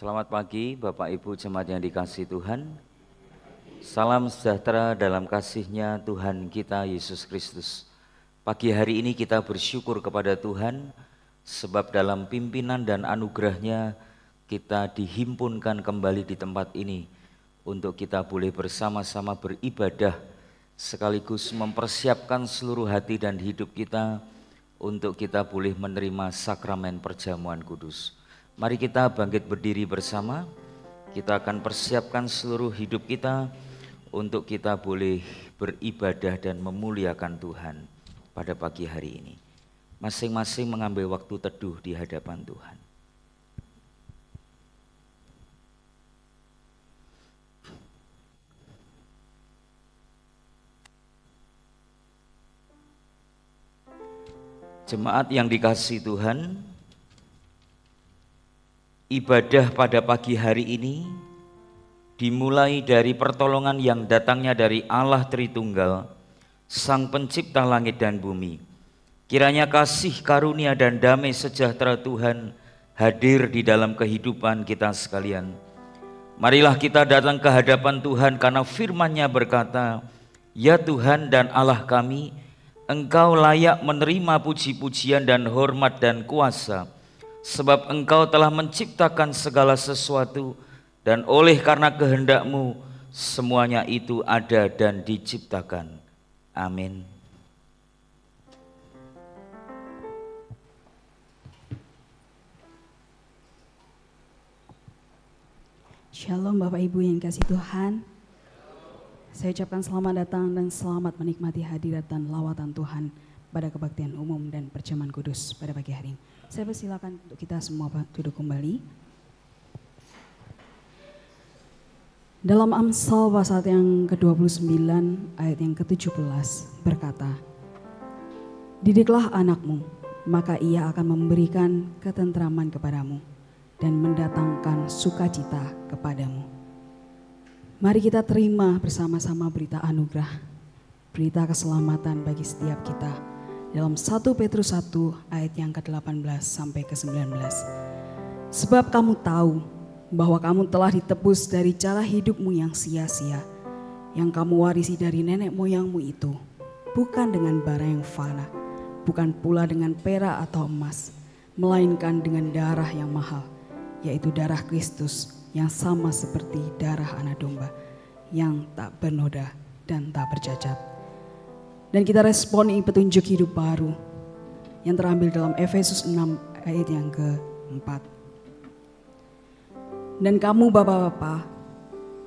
Selamat pagi Bapak Ibu jemaat yang dikasihi Tuhan. Salam sejahtera dalam kasih-Nya Tuhan kita Yesus Kristus. Pagi hari ini kita bersyukur kepada Tuhan sebab dalam pimpinan dan anugerah-Nya kita dihimpunkan kembali di tempat ini untuk kita boleh bersama-sama beribadah sekaligus mempersiapkan seluruh hati dan hidup kita untuk kita boleh menerima sakramen perjamuan kudus. Mari kita bangkit berdiri bersama. Kita akan persiapkan seluruh hidup kita untuk kita boleh beribadah dan memuliakan Tuhan pada pagi hari ini. Masing-masing mengambil waktu teduh di hadapan Tuhan. Jemaat yang dikasihi Tuhan, ibadah pada pagi hari ini dimulai dari pertolongan yang datangnya dari Allah Tritunggal, Sang Pencipta langit dan bumi. Kiranya kasih karunia dan damai sejahtera Tuhan hadir di dalam kehidupan kita sekalian. Marilah kita datang ke hadapan Tuhan karena firman-Nya berkata, "Ya Tuhan dan Allah kami, Engkau layak menerima puji-pujian dan hormat dan kuasa, sebab Engkau telah menciptakan segala sesuatu, dan oleh karena kehendak-Mu semuanya itu ada dan diciptakan." Amin. Shalom Bapak Ibu yang kasih Tuhan. Saya ucapkan selamat datang dan selamat menikmati hadirat dan lawatan Tuhan pada kebaktian umum dan perjamuan kudus pada pagi hari ini. Saya persilakan untuk kita semua duduk kembali. Dalam Amsal pasal yang ke-29 ayat yang ke-17 berkata, "Didiklah anakmu, maka ia akan memberikan ketentraman kepadamu dan mendatangkan sukacita kepadamu." Mari kita terima bersama-sama berita anugerah, berita keselamatan bagi setiap kita. Dalam 1 Petrus 1 ayat yang ke-18 sampai ke-19. "Sebab kamu tahu bahwa kamu telah ditebus dari cara hidupmu yang sia-sia, yang kamu warisi dari nenek moyangmu itu, bukan dengan barang yang fana, bukan pula dengan perak atau emas, melainkan dengan darah yang mahal, yaitu darah Kristus, yang sama seperti darah anak domba, yang tak bernoda dan tak bercacat." Dan kita responi petunjuk hidup baru yang terambil dalam Efesus 6 ayat yang ke-4. "Dan kamu bapak-bapak,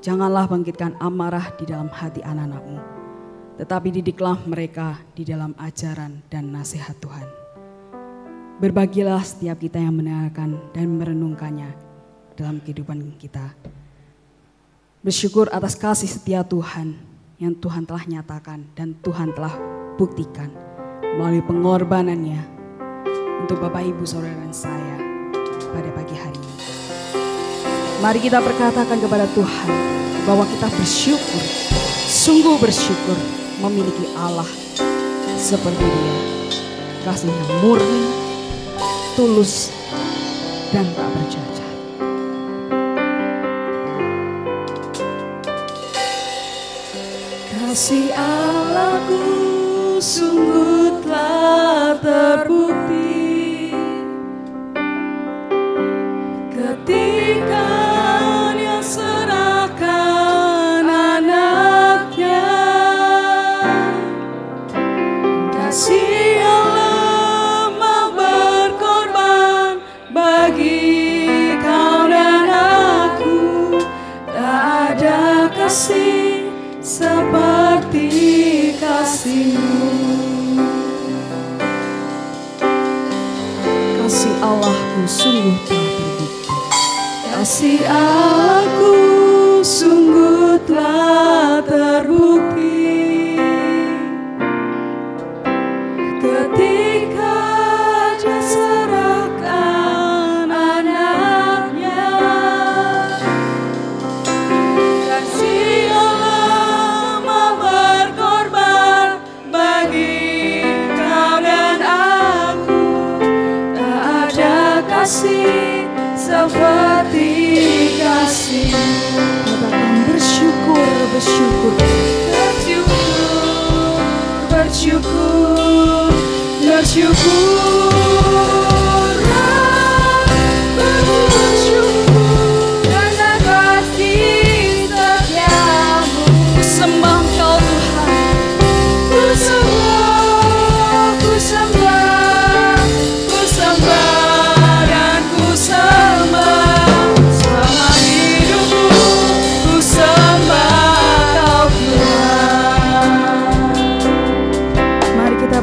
janganlah bangkitkan amarah di dalam hati anak-anakmu, tetapi didiklah mereka di dalam ajaran dan nasihat Tuhan. Berbagilah setiap kita yang mendengarkan dan merenungkannya dalam kehidupan kita. Bersyukur atas kasih setia Tuhan yang Tuhan telah nyatakan dan Tuhan telah buktikan melalui pengorbanannya untuk Bapak Ibu Saudara dan saya pada pagi hari ini. Mari kita berkatakan kepada Tuhan bahwa kita bersyukur, sungguh bersyukur memiliki Allah seperti Dia, kasih yang murni, tulus, dan tak bercacat. Kasih Allahku sungguh telah terbukti ketika Dia serahkan anaknya. Kasih Allah mau berkorban bagi kau dan aku. Tak ada kasih seperti kasih-Mu. Kasih Allahku sungguh telah terbukti. Kasih Allahku sungguh telah terbukti ketika Dia serahkan anaknya. Kasih Allah mau berkorban bagi kau dan aku. Tak ada kasih seperti kasih. Katakan bersyukur, bersyukur. Bersyukur, bersyukur.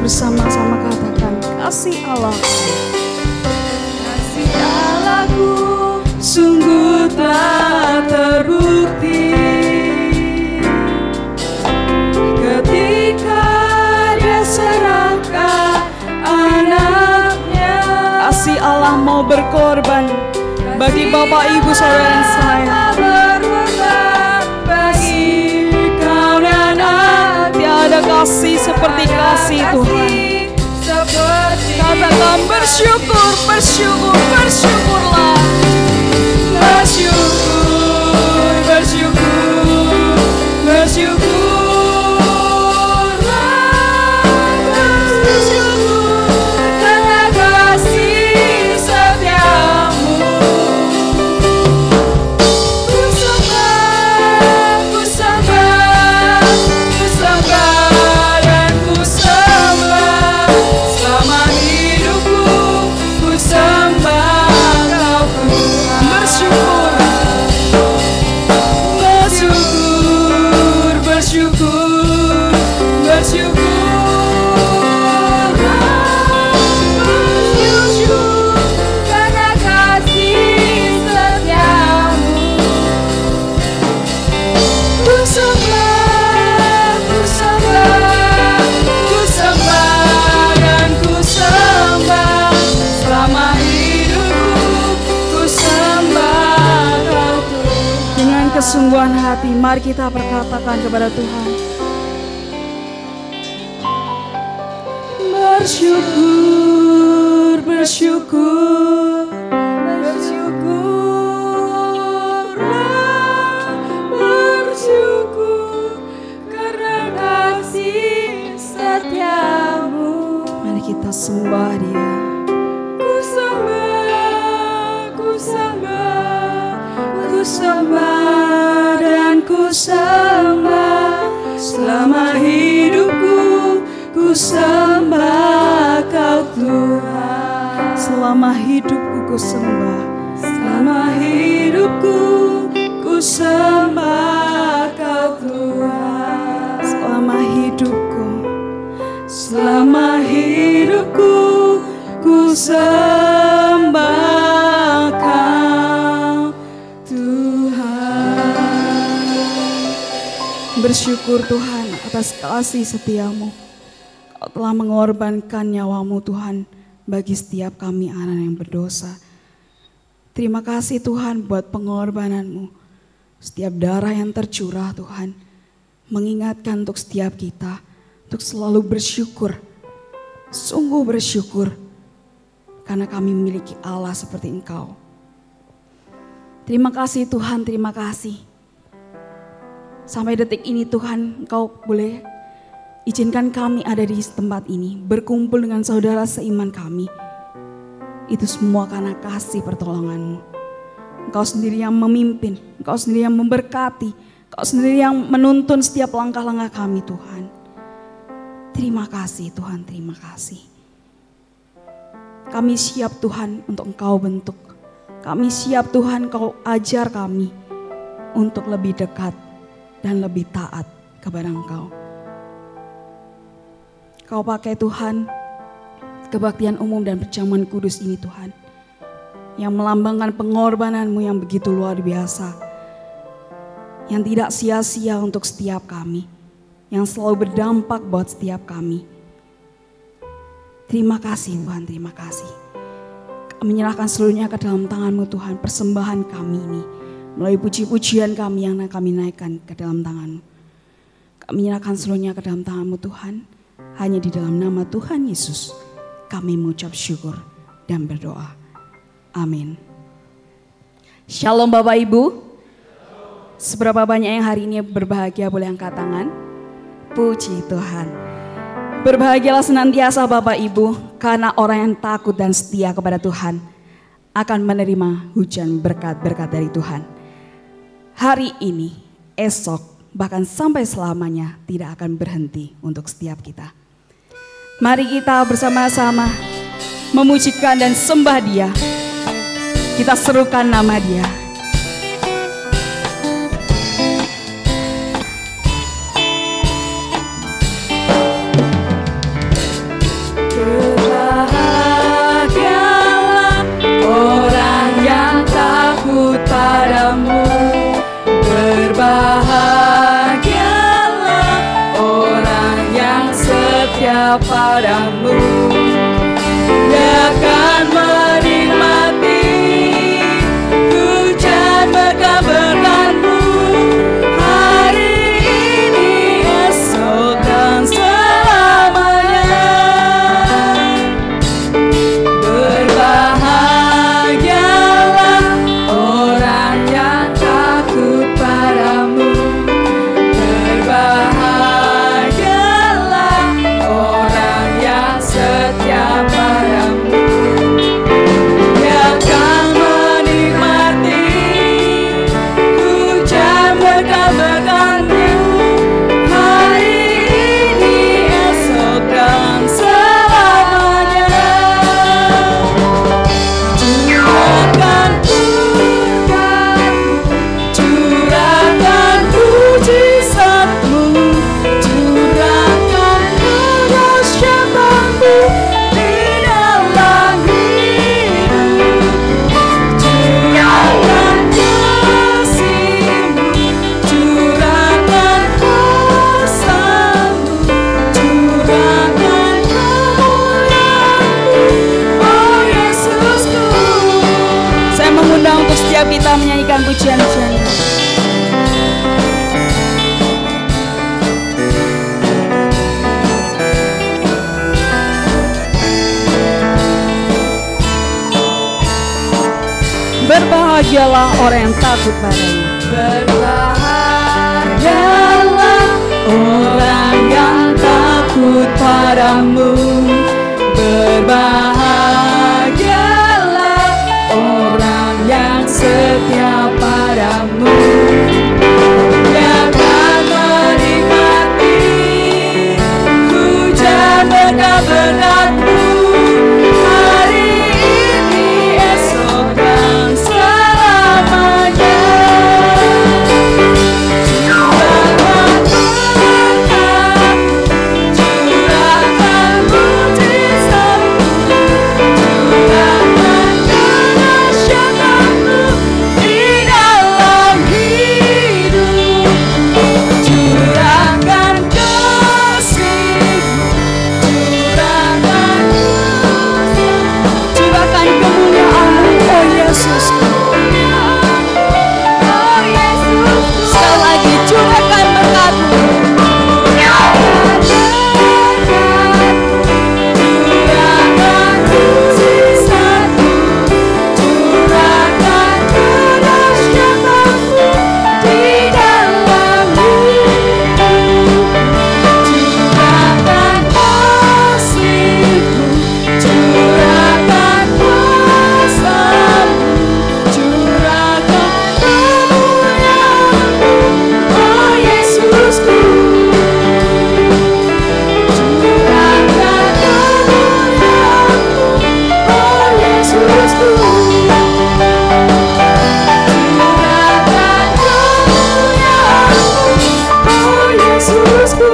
Bersama-sama katakan kasih Allah. Kasih Allahku sungguh tak terbukti ketika Dia serahkan anaknya. Kasih Allah mau berkorban bagi Bapak Ibu Saudara dan saya. Tiada kasih seperti kasih Tuhan. Katakan bersyukur, bersyukur, bersyukurlah. Bersyukur, bersyukur, bersyukurlah. Bersyukur karena kasih setiamu. Ku sembah, ku sembah, ku sembah dan ku sembah. Selama hidupku ku sembah Kau Tuhan. Bersyukur, bersyukur, bersyukur, bersyukur, bersyukur karena kasih setiamu. Ku sembah, ku sembah, ku sembah dan ku sembah. Selama hidupku ku sembah Kau Tuhan. Dengan kesungguhan hati mari kita berkatakan kepada Tuhan. Bersyukur, bersyukur, bersyukurlah, bersyukur karena kasih setiamu. Mari kita sembah Dia. Ku sembah, ku sembah, ku sembah dan ku sembah. Selama hidupku ku sembah Kau Tuhan. Selama hidupku ku sembah. Selama hidupku ku sembah Kau Tuhan. Selama hidupku, selama hidupku ku sembah Kau Tuhan. Bersyukur Tuhan atas kasih setiamu. Kau telah mengorbankan nyawamu Tuhan bagi setiap kami anak yang berdosa. Terima kasih Tuhan buat pengorbananmu. Setiap darah yang tercurah Tuhan mengingatkan untuk setiap kita untuk selalu bersyukur. Sungguh bersyukur karena kami memiliki Allah seperti Engkau. Terima kasih Tuhan, terima kasih. Sampai detik ini Tuhan, Engkau boleh izinkan kami ada di tempat ini, berkumpul dengan saudara seiman kami. Itu semua karena kasih pertolongan-Mu. Engkau sendiri yang memimpin, Engkau sendiri yang memberkati, Engkau sendiri yang menuntun setiap langkah-langkah kami Tuhan. Terima kasih Tuhan, terima kasih. Kami siap Tuhan untuk Engkau bentuk. Kami siap Tuhan Engkau ajar kami untuk lebih dekat dan lebih taat kepada Engkau. Kau pakai Tuhan kebaktian umum dan perjamuan kudus ini Tuhan. Yang melambangkan pengorbanan-Mu yang begitu luar biasa. Yang tidak sia-sia untuk setiap kami. Yang selalu berdampak buat setiap kami. Terima kasih Tuhan, terima kasih. Kami menyerahkan seluruhnya ke dalam tangan-Mu Tuhan. Persembahan kami ini. Melalui puji-pujian kami yang kami naikkan ke dalam tangan-Mu. Kami menyerahkan seluruhnya ke dalam tangan-Mu Tuhan. Hanya di dalam nama Tuhan Yesus kami mengucap syukur dan berdoa. Amin. Shalom Bapak Ibu. Seberapa banyak yang hari ini berbahagia, boleh angkat tangan? Puji Tuhan. Berbahagialah senantiasa Bapak Ibu, karena orang yang takut dan setia kepada Tuhan akan menerima hujan berkat-berkat dari Tuhan. Hari ini, esok, bahkan sampai selamanya tidak akan berhenti untuk setiap kita. Mari kita bersama-sama memujikan dan sembah Dia. Kita serukan nama Dia. Berbahagialah orang yang takut padamu. Berbahagialah orang yang setia padamu. Dia akan menikmati hujan berkat-berkat-Mu hari ini, esok, dan selamanya. Berbahagialah orang yang takut padamu. Berbahagialah orang yang setia padamu. Dia akan menikmati hujan berkat-berkat-Mu hari ini, esok, dan selamanya. Curahkan berkat-Mu, curahkan mujizat-Mu, curahkan kedahsyatan-Mu di dalam hidup. Curahkan kasih-Mu, curahkan kuasa-Mu, curahkan kemuliaan-Mu, oh Yesusku. Saya mengundang untuk setiap kita menyanyikan pujian-pujian. Berbahagialah orang yang takut padamu. Berbahagialah orang yang takut padamu. Berbahagialah orang yang setia padamu. Dia akan menikmati hujan berkat-berkat-Mu hari ini, esok, dan selamanya. Curahkan berkat-Mu, curahkan mujizat-Mu, curahkan kedahsyatan-Mu di dalam hidup. Curahkan kasih-Mu, curahkan kuasa-Mu, curahkan kemuliaan-Mu, oh Yesusku. Oh Yesus, sekali lagi curahkan berkat-Mu. Curahkan berkat-Mu, curahkan mujizat-Mu, curahkan kedahsyatan-Mu di dalam hidup. Curahkan kasih-Mu, curahkan kuasa-Mu, curahkan kemuliaan-Mu, oh Yesusku. Curahkan kemuliaan-Mu, oh Yesusku. Curahkan kemuliaan-Mu, oh Yesusku.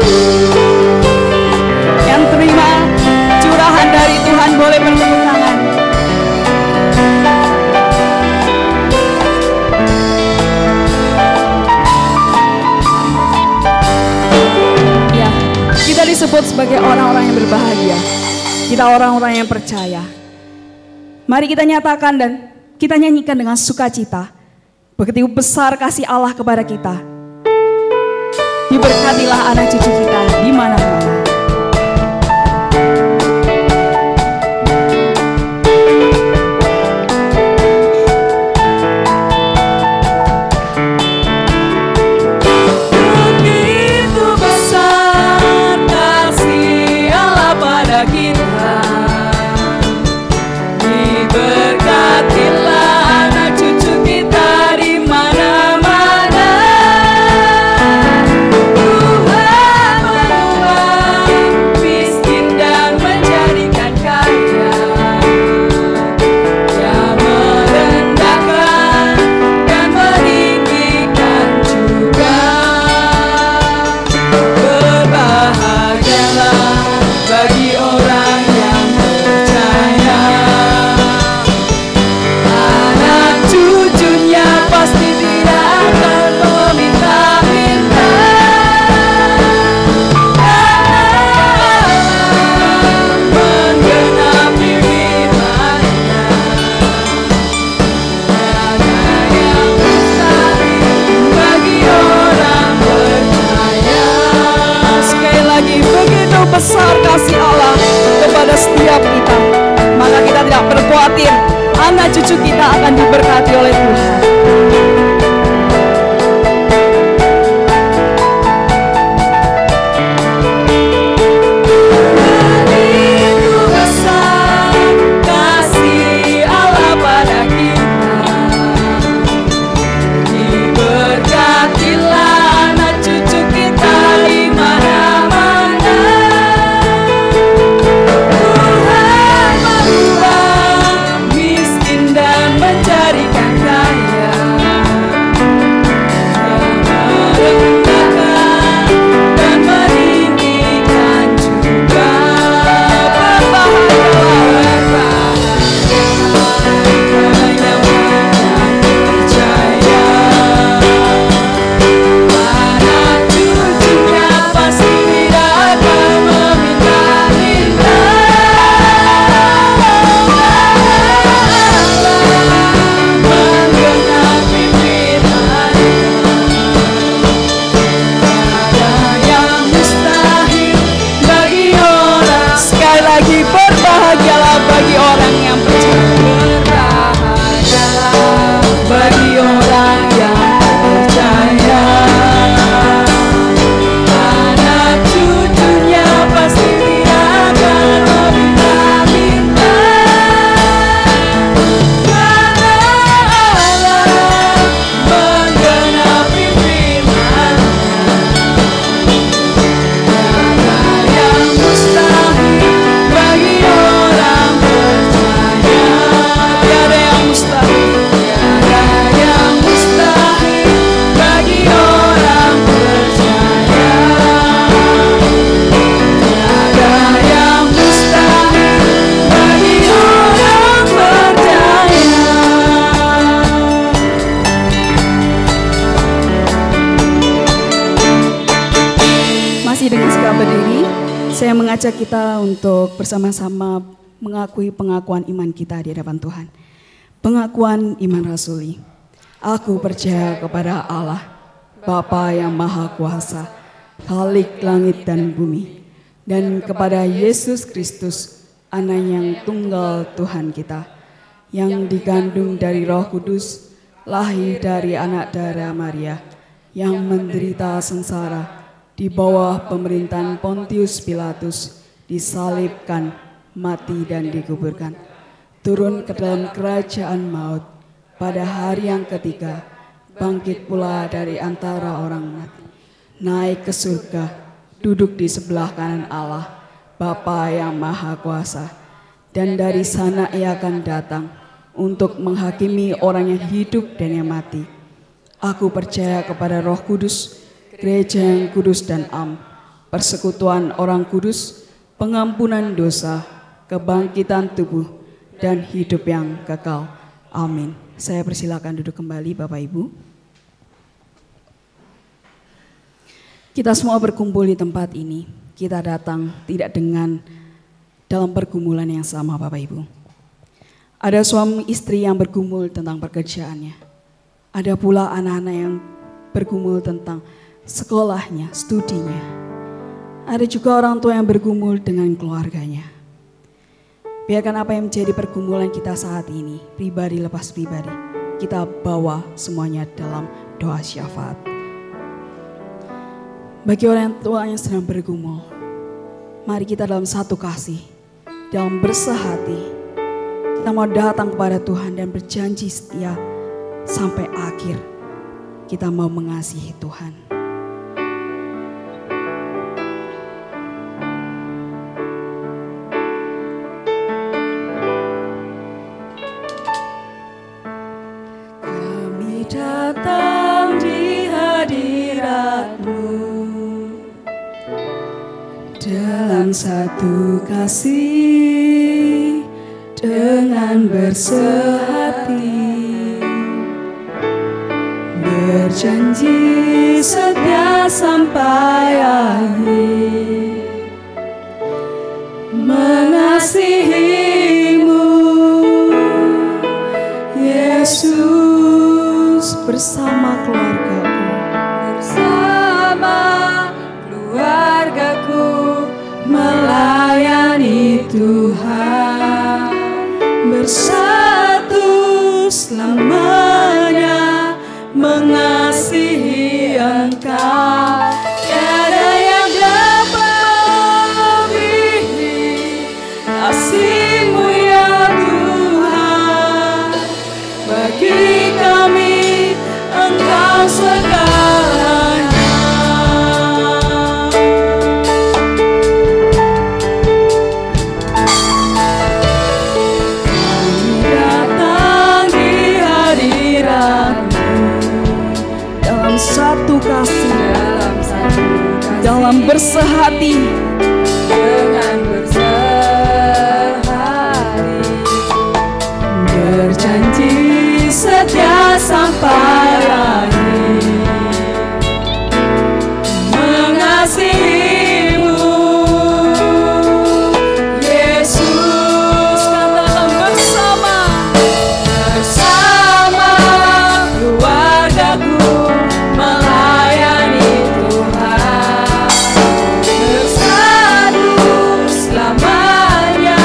Yang terima curahan dari Tuhan boleh bertepuk tangan. Ya, kita disebut sebagai orang-orang yang berbahagia. Kita orang-orang yang percaya. Mari kita nyatakan dan kita nyanyikan dengan sukacita. Begitu besar kasih Allah kepada kita. Diberkatilah anak cucu kita di mana-mana. anak cucu kita akan diberkati oleh Tuhan. Saya mengajak kita untuk bersama-sama mengakui pengakuan iman kita di hadapan Tuhan. Pengakuan iman rasuli. Aku percaya kepada Allah, Bapa yang Maha Kuasa, Khalik langit dan bumi, dan kepada Yesus Kristus, Anak yang tunggal Tuhan kita, yang digandung dari Roh Kudus, lahir dari anak darah Maria, yang menderita sengsara di bawah pemerintahan Pontius Pilatus, disalibkan, mati dan dikuburkan, turun ke dalam kerajaan maut, pada hari yang ketiga, bangkit pula dari antara orang mati, naik ke surga, duduk di sebelah kanan Allah, Bapa yang Maha Kuasa, dan dari sana ia akan datang untuk menghakimi orang yang hidup dan yang mati. Aku percaya kepada Roh Kudus, gereja yang kudus dan am, persekutuan orang kudus, pengampunan dosa, kebangkitan tubuh, dan hidup yang kekal. Amin. Saya persilakan duduk kembali Bapak Ibu. Kita semua berkumpul di tempat ini. Kita datang tidak dengan dalam pergumulan yang sama Bapak Ibu. Ada suami istri yang bergumul tentang pekerjaannya. Ada pula anak-anak yang bergumul tentang sekolahnya, studinya. Ada juga orang tua yang bergumul dengan keluarganya. Biarkan apa yang menjadi pergumulan kita saat ini, pribadi lepas pribadi, kita bawa semuanya dalam doa syafaat. Bagi orang tua yang sedang bergumul, mari kita dalam satu kasih, dalam bersehati, kita mau datang kepada Tuhan dan berjanji setia sampai akhir. Kita mau mengasihi Tuhan. Datang di hadirat-Mu dalam satu kasih, dengan bersehati, berjanji setia sampai akhir, mengasihi-Mu Yesus, bersama keluargaku melayani Tuhan, bersatu dalam bersehati, dengan bersehari, berjanji setia sampai akhir, mengasihimu Yesus. katakan bersama keluargaku melayani Tuhan, bersatu selamanya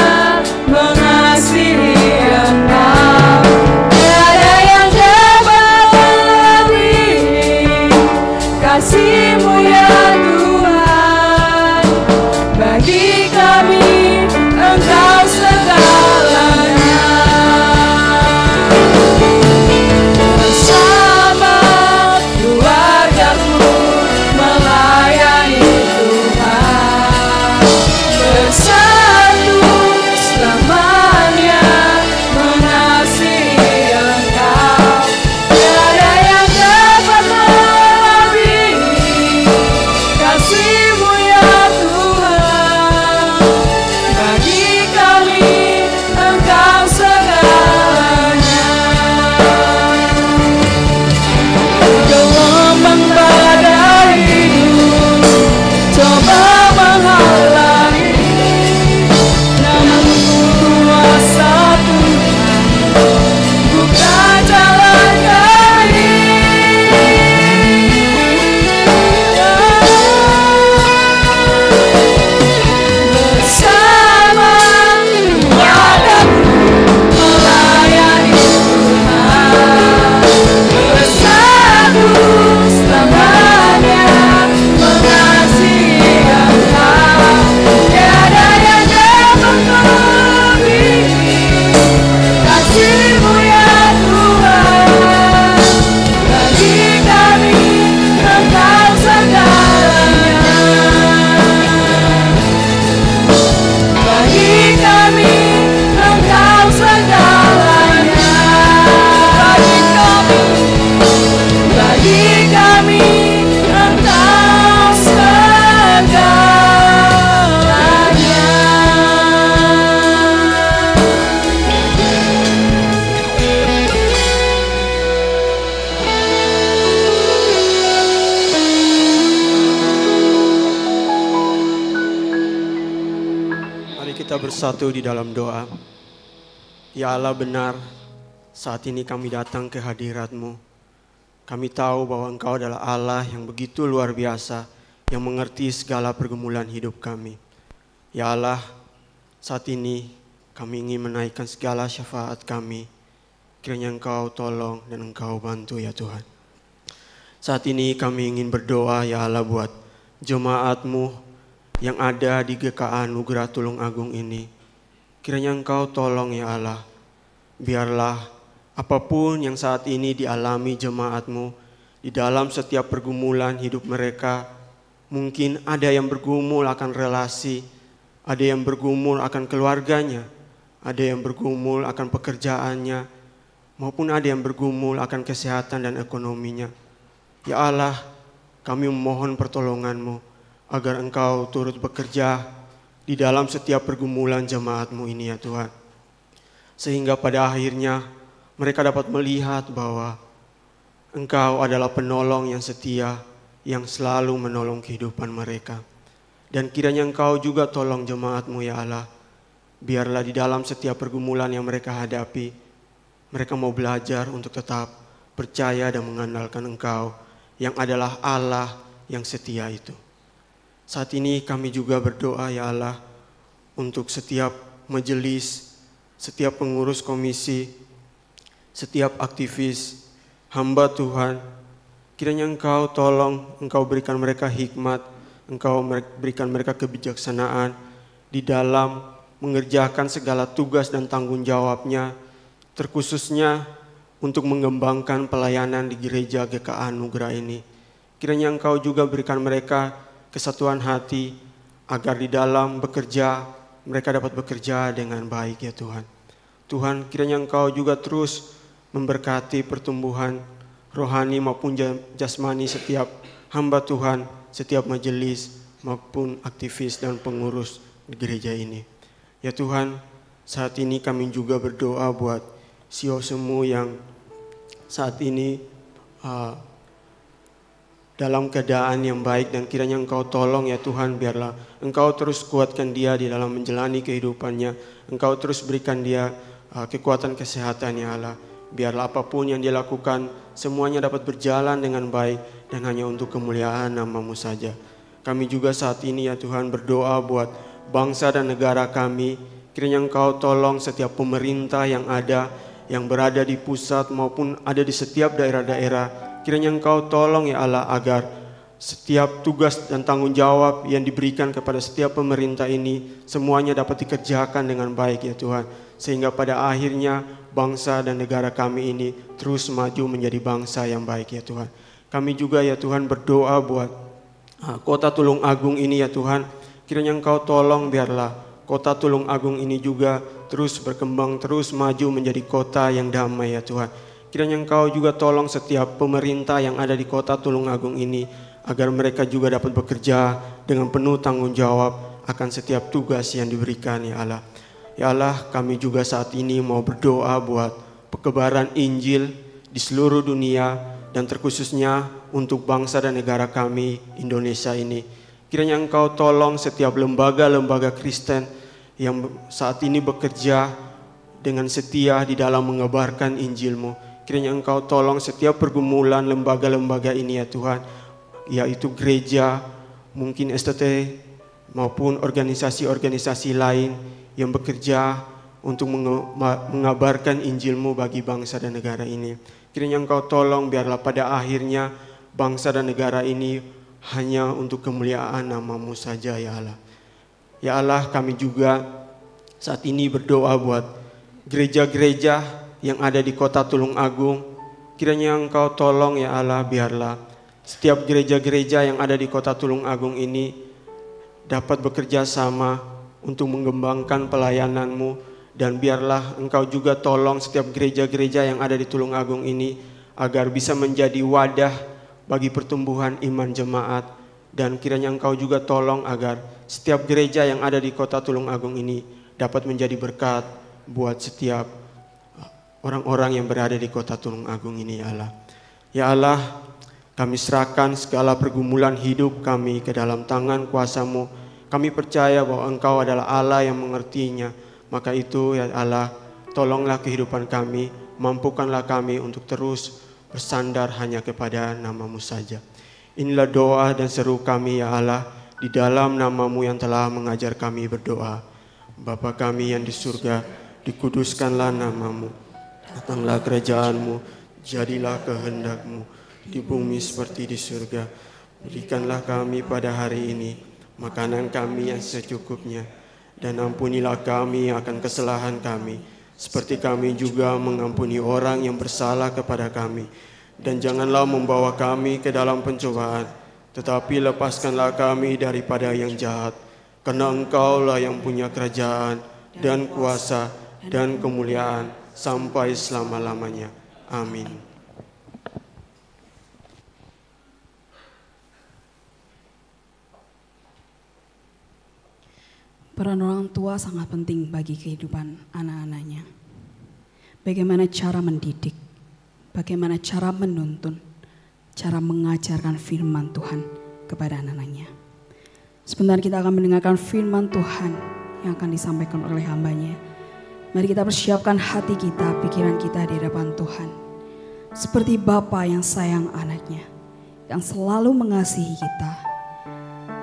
mengasihi Engkau. Tiada yang dapat lebih kasih-Mu ya Tuhan, bagi kami Engkau segalanya. Bersama keluargaku melayani Tuhan, bersatu selamanya mengasihi Engkau. Tiada yang dapat melebihi kasih-Mu ya Tuhan, bagi kami Engkau segalanya. Gelombang badai hidup coba menghalangi, namun kuasa Tuhan buka jalan kami. Bersama keluargaku melayani Tuhan, bersatu selamanya mengasihi Engkau. Tiada yang dapat melebihi kasih-Mu ya Tuhan, bagi kami Engkau segalanya, bagi kami Engkau segalanya, bagi kami Engkau segalanya. Mari kita bersatu di dalam doa. Ya Allah benar, saat ini kami datang ke hadirat-Mu. Kami tahu bahwa Engkau adalah Allah yang begitu luar biasa, yang mengerti segala pergumulan hidup kami. Ya Allah, saat ini kami ingin menaikkan segala syafaat kami. Kiranya Engkau tolong dan Engkau bantu ya Tuhan. Saat ini kami ingin berdoa ya Allah buat jemaat-Mu yang ada di GKA Anugerah Tulung Agung ini. Kiranya Engkau tolong ya Allah, biarlah apapun yang saat ini dialami jemaat-Mu di dalam setiap pergumulan hidup mereka, mungkin ada yang bergumul akan relasi, ada yang bergumul akan keluarganya, ada yang bergumul akan pekerjaannya, maupun ada yang bergumul akan kesehatan dan ekonominya. Ya Allah, kami memohon pertolongan-Mu agar Engkau turut bekerja di dalam setiap pergumulan jemaat-Mu ini ya Tuhan. Sehingga pada akhirnya mereka dapat melihat bahwa Engkau adalah penolong yang setia, yang selalu menolong kehidupan mereka. Dan kiranya Engkau juga tolong jemaat-Mu ya Allah. Biarlah di dalam setiap pergumulan yang mereka hadapi, mereka mau belajar untuk tetap percaya dan mengandalkan Engkau yang adalah Allah yang setia itu. Saat ini kami juga berdoa ya Allah untuk setiap majelis, setiap pengurus komisi, setiap aktivis, hamba Tuhan. Kiranya Engkau tolong, Engkau berikan mereka hikmat, Engkau berikan mereka kebijaksanaan di dalam mengerjakan segala tugas dan tanggung jawabnya, terkhususnya untuk mengembangkan pelayanan di gereja GKA Anugerah ini. Kiranya Engkau juga berikan mereka kesatuan hati agar di dalam bekerja mereka dapat bekerja dengan baik ya Tuhan. Tuhan, kiranya Engkau juga terus memberkati pertumbuhan rohani maupun jasmani setiap hamba Tuhan setiap majelis maupun aktivis dan pengurus di gereja ini. Ya Tuhan, saat ini kami juga berdoa buat Siosemu yang saat ini dalam keadaan yang baik, dan kiranya Engkau tolong ya Tuhan, biarlah Engkau terus kuatkan dia di dalam menjalani kehidupannya. Engkau terus berikan dia kekuatan kesehatan ya Allah. Biarlah apapun yang dia lakukan semuanya dapat berjalan dengan baik dan hanya untuk kemuliaan nama-Mu saja. Kami juga saat ini ya Tuhan berdoa buat bangsa dan negara kami. Kiranya Engkau tolong setiap pemerintah yang ada, yang berada di pusat maupun ada di setiap daerah-daerah. Kiranya Engkau tolong ya Allah agar setiap tugas dan tanggung jawab yang diberikan kepada setiap pemerintah ini semuanya dapat dikerjakan dengan baik ya Tuhan. Sehingga pada akhirnya bangsa dan negara kami ini terus maju menjadi bangsa yang baik ya Tuhan. Kami juga ya Tuhan berdoa buat kota Tulung Agung ini ya Tuhan. Kiranya Engkau tolong biarlah kota Tulung Agung ini juga terus berkembang, terus maju menjadi kota yang damai ya Tuhan. Kiranya Engkau juga tolong setiap pemerintah yang ada di kota Tulung Agung ini agar mereka juga dapat bekerja dengan penuh tanggung jawab akan setiap tugas yang diberikan ya Allah. Ya Allah, kami juga saat ini mau berdoa buat pekebaran Injil di seluruh dunia dan terkhususnya untuk bangsa dan negara kami Indonesia ini. Kiranya Engkau tolong setiap lembaga-lembaga Kristen yang saat ini bekerja dengan setia di dalam mengabarkan Injil-Mu. Kiranya Engkau tolong setiap pergumulan lembaga-lembaga ini ya Tuhan, yaitu gereja, mungkin STT maupun organisasi-organisasi lain yang bekerja untuk mengabarkan Injil-Mu bagi bangsa dan negara ini. Kiranya Engkau tolong biarlah pada akhirnya bangsa dan negara ini hanya untuk kemuliaan nama-Mu saja ya Allah. Ya Allah, kami juga saat ini berdoa buat gereja-gereja yang ada di kota Tulung Agung. Kiranya Engkau tolong ya Allah, biarlah setiap gereja-gereja yang ada di kota Tulung Agung ini dapat bekerja sama untuk mengembangkan pelayanan-Mu. Dan biarlah Engkau juga tolong setiap gereja-gereja yang ada di Tulung Agung ini agar bisa menjadi wadah bagi pertumbuhan iman jemaat. Dan kiranya Engkau juga tolong agar setiap gereja yang ada di kota Tulung Agung ini dapat menjadi berkat buat setiap orang-orang yang berada di kota Tulung Agung ini ya Allah. Ya Allah, kami serahkan segala pergumulan hidup kami ke dalam tangan kuasa-Mu. Kami percaya bahwa Engkau adalah Allah yang mengertinya. Maka itu ya Allah, tolonglah kehidupan kami, mampukanlah kami untuk terus bersandar hanya kepada nama-Mu saja. Inilah doa dan seru kami ya Allah, di dalam nama-Mu yang telah mengajar kami berdoa. Bapa kami yang di surga, dikuduskanlah nama-Mu. Datanglah kerajaan-Mu, jadilah kehendak-Mu di bumi seperti di surga. Berikanlah kami pada hari ini makanan kami yang secukupnya, dan ampunilah kami akan kesalahan kami, seperti kami juga mengampuni orang yang bersalah kepada kami. Dan janganlah membawa kami ke dalam pencobaan, tetapi lepaskanlah kami daripada yang jahat. Karena Engkaulah yang punya kerajaan dan kuasa dan kemuliaan sampai selama-lamanya. Amin. Peran orang tua sangat penting bagi kehidupan anak-anaknya. Bagaimana cara mendidik, bagaimana cara menuntun, cara mengajarkan firman Tuhan kepada anak-anaknya. Sebentar kita akan mendengarkan firman Tuhan yang akan disampaikan oleh hamba-Nya. Mari kita persiapkan hati kita, pikiran kita di hadapan Tuhan. Seperti Bapa yang sayang anaknya, yang selalu mengasihi kita,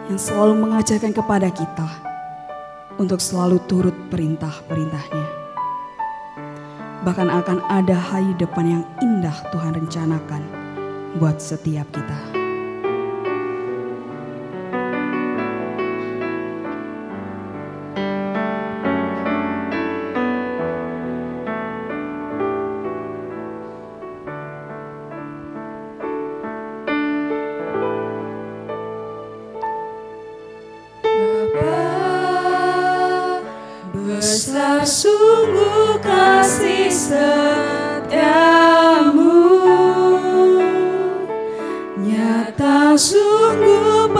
yang selalu mengajarkan kepada kita untuk selalu turut perintah-perintahnya. Bahkan akan ada hari depan yang indah Tuhan rencanakan buat setiap kita. Besar sungguh kasih setiamu, nyata sungguh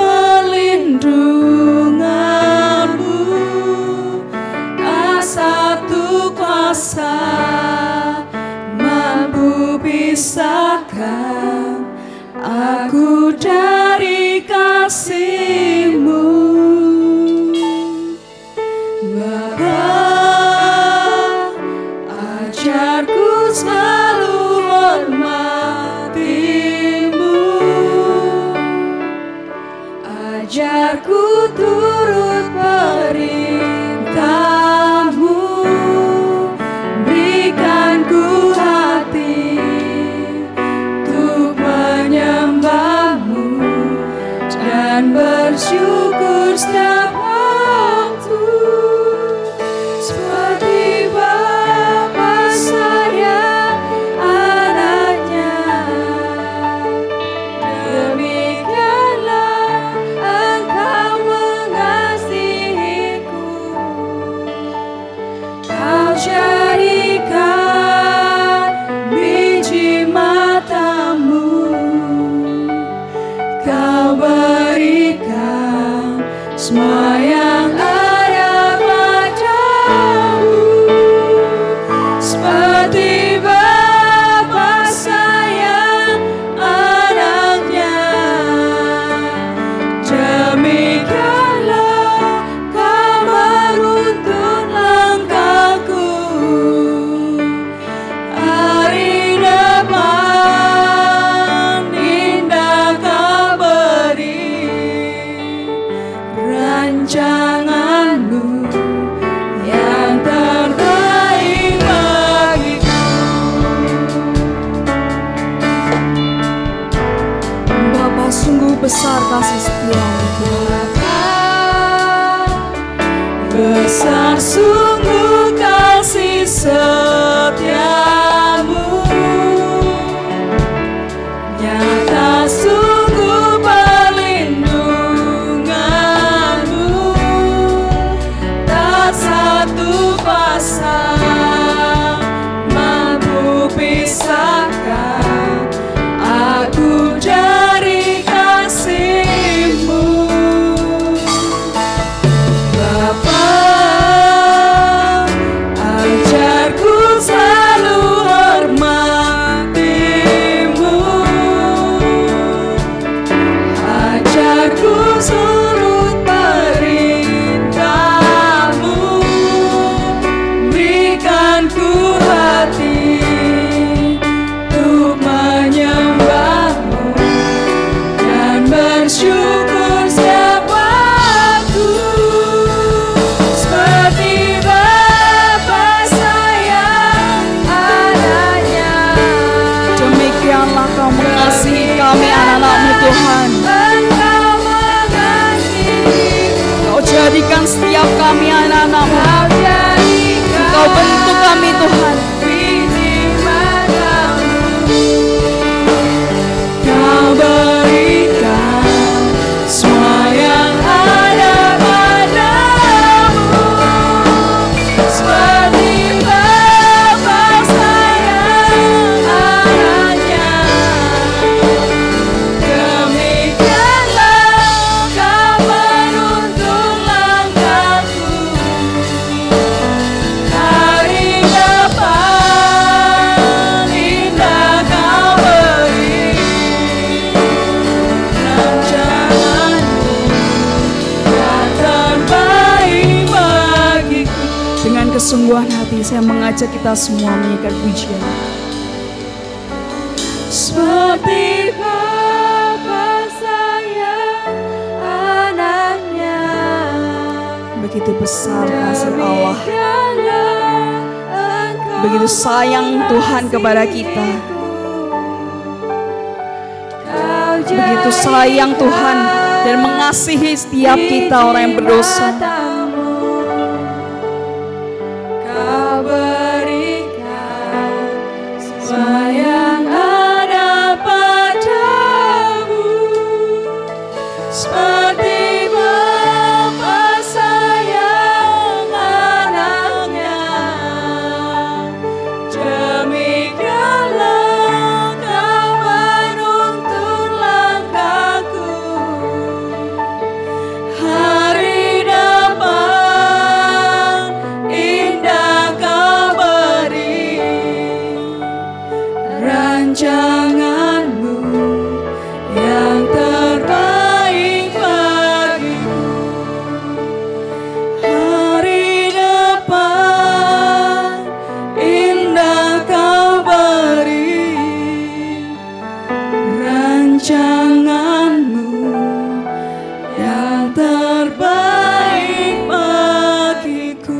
Ajarku turut perintah-Mu, berikan ku hati untuk menyembah-Mu dan bersyukur setiap waktu. Seperti Bapa sayang anaknya, demikianlah Engkau mengasihiku. Kau jadikan biji mata-Mu, Kau berikan semua yang ada padamu. Seperti Bapa sayang anaknya, demikianlah Kau menuntun langkahku. Hari depan indah Kau beri, rancangan-Mu yang terbaik bagiku. Bapa, sungguh besar kasih setia-Mu Tuhan. Besar sungguh kasih setia-Mu, nyata sungguh perlindungan-Mu. Tak satu pasang mampu pisahkan aku dari kasih-Mu. Bapa, ajarku selalu hormati-Mu, ajarku surut perintah-Mu, berikan ku hati untuk menyembah-Mu dan bersyukur setiap waktu. Seperti Bapa sayang anaknya, Demikianlah Kau mengasihi kami anak-anak-Mu Tuhan. Engkau mengasihi, Kau jadikan setiap kami anak-anak-Mu. Kau jadikan Kau bentuk kami Tuhan. biji mata-Mu, Kau berikan semua yang ada padamu. Seperti Bapa sayang anaknya, demikianlah Kau menuntun langkahku. Hari depan indah Kau beri, rancangan-Mu yang terbaik bagiku. Dengan kesungguhan hati saya mengajak kita semua menyikat pujian. Seperti Bapa sayang anaknya, Begitu besar kasih Allah, demikianlah Engkau begitu sayang Tuhan kepada kita. Kau Begitu sayang Tuhan dan mengasihi setiap kita orang yang berdosa. mata-Mu, Kau berikan semua yang ada padamu. Seperti Bapa sayang anaknya, demikianlah Kau menuntun langkahku. Hari depan indah Kau yang terbaik bagiku.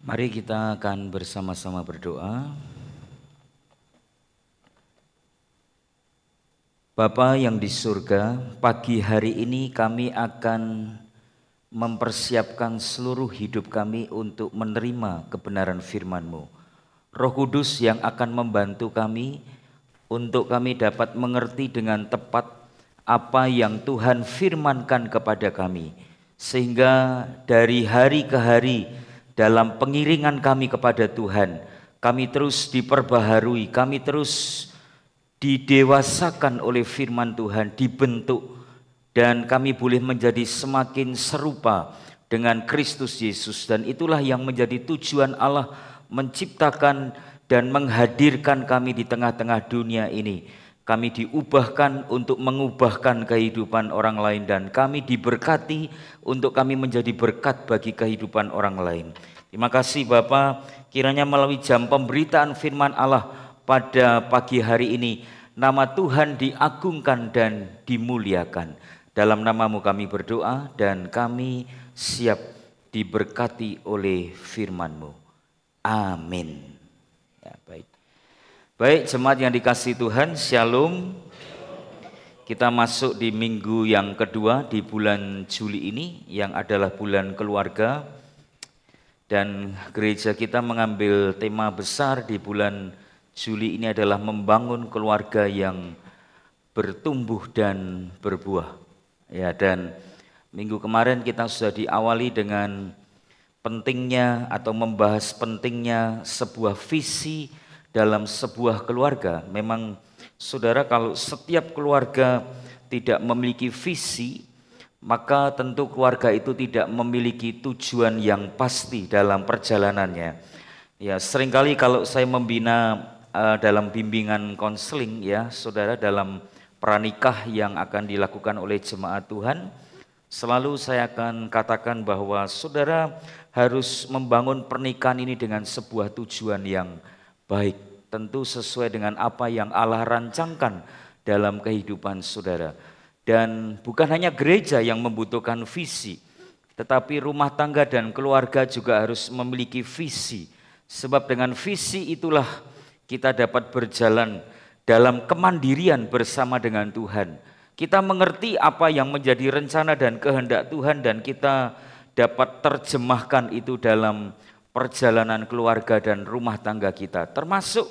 Mari kita akan bersama-sama berdoa. Bapa yang di surga, pagi hari ini kami akan mempersiapkan seluruh hidup kami untuk menerima kebenaran firman-Mu. Roh Kudus yang akan membantu kami untuk kami dapat mengerti dengan tepat apa yang Tuhan firmankan kepada kami. Sehingga dari hari ke hari dalam pengiringan kami kepada Tuhan, kami terus diperbaharui, kami terus didewasakan oleh firman Tuhan, dibentuk, dan kami boleh menjadi semakin serupa dengan Kristus Yesus. Dan itulah yang menjadi tujuan Allah menciptakan dan menghadirkan kami di tengah-tengah dunia ini. Kami diubahkan untuk mengubahkan kehidupan orang lain, dan kami diberkati untuk kami menjadi berkat bagi kehidupan orang lain. Terima kasih Bapa, kiranya melalui jam pemberitaan firman Allah pada pagi hari ini, nama Tuhan diagungkan dan dimuliakan. Dalam nama-Mu kami berdoa dan kami siap diberkati oleh firman-Mu. Amin. Ya, baik. Baik, jemaat yang dikasihi Tuhan, Shalom. Kita masuk di minggu yang kedua di bulan Juli ini, yang adalah bulan keluarga. Dan gereja kita mengambil tema besar di bulan Juli ini adalah membangun keluarga yang bertumbuh dan berbuah. Ya, dan minggu kemarin kita sudah diawali dengan pentingnya atau membahas pentingnya sebuah visi dalam sebuah keluarga. Memang saudara, kalau setiap keluarga tidak memiliki visi, maka tentu keluarga itu tidak memiliki tujuan yang pasti dalam perjalanannya. Ya, seringkali kalau saya membina dalam bimbingan konseling, ya saudara, dalam pranikah yang akan dilakukan oleh jemaat Tuhan, selalu saya akan katakan bahwa saudara harus membangun pernikahan ini dengan sebuah tujuan yang baik, tentu sesuai dengan apa yang Allah rancangkan dalam kehidupan saudara. Dan bukan hanya gereja yang membutuhkan visi, tetapi rumah tangga dan keluarga juga harus memiliki visi. Sebab dengan visi itulah kita dapat berjalan dalam kemandirian bersama dengan Tuhan. Kita mengerti apa yang menjadi rencana dan kehendak Tuhan, dan kita dapat terjemahkan itu dalam perjalanan keluarga dan rumah tangga kita. Termasuk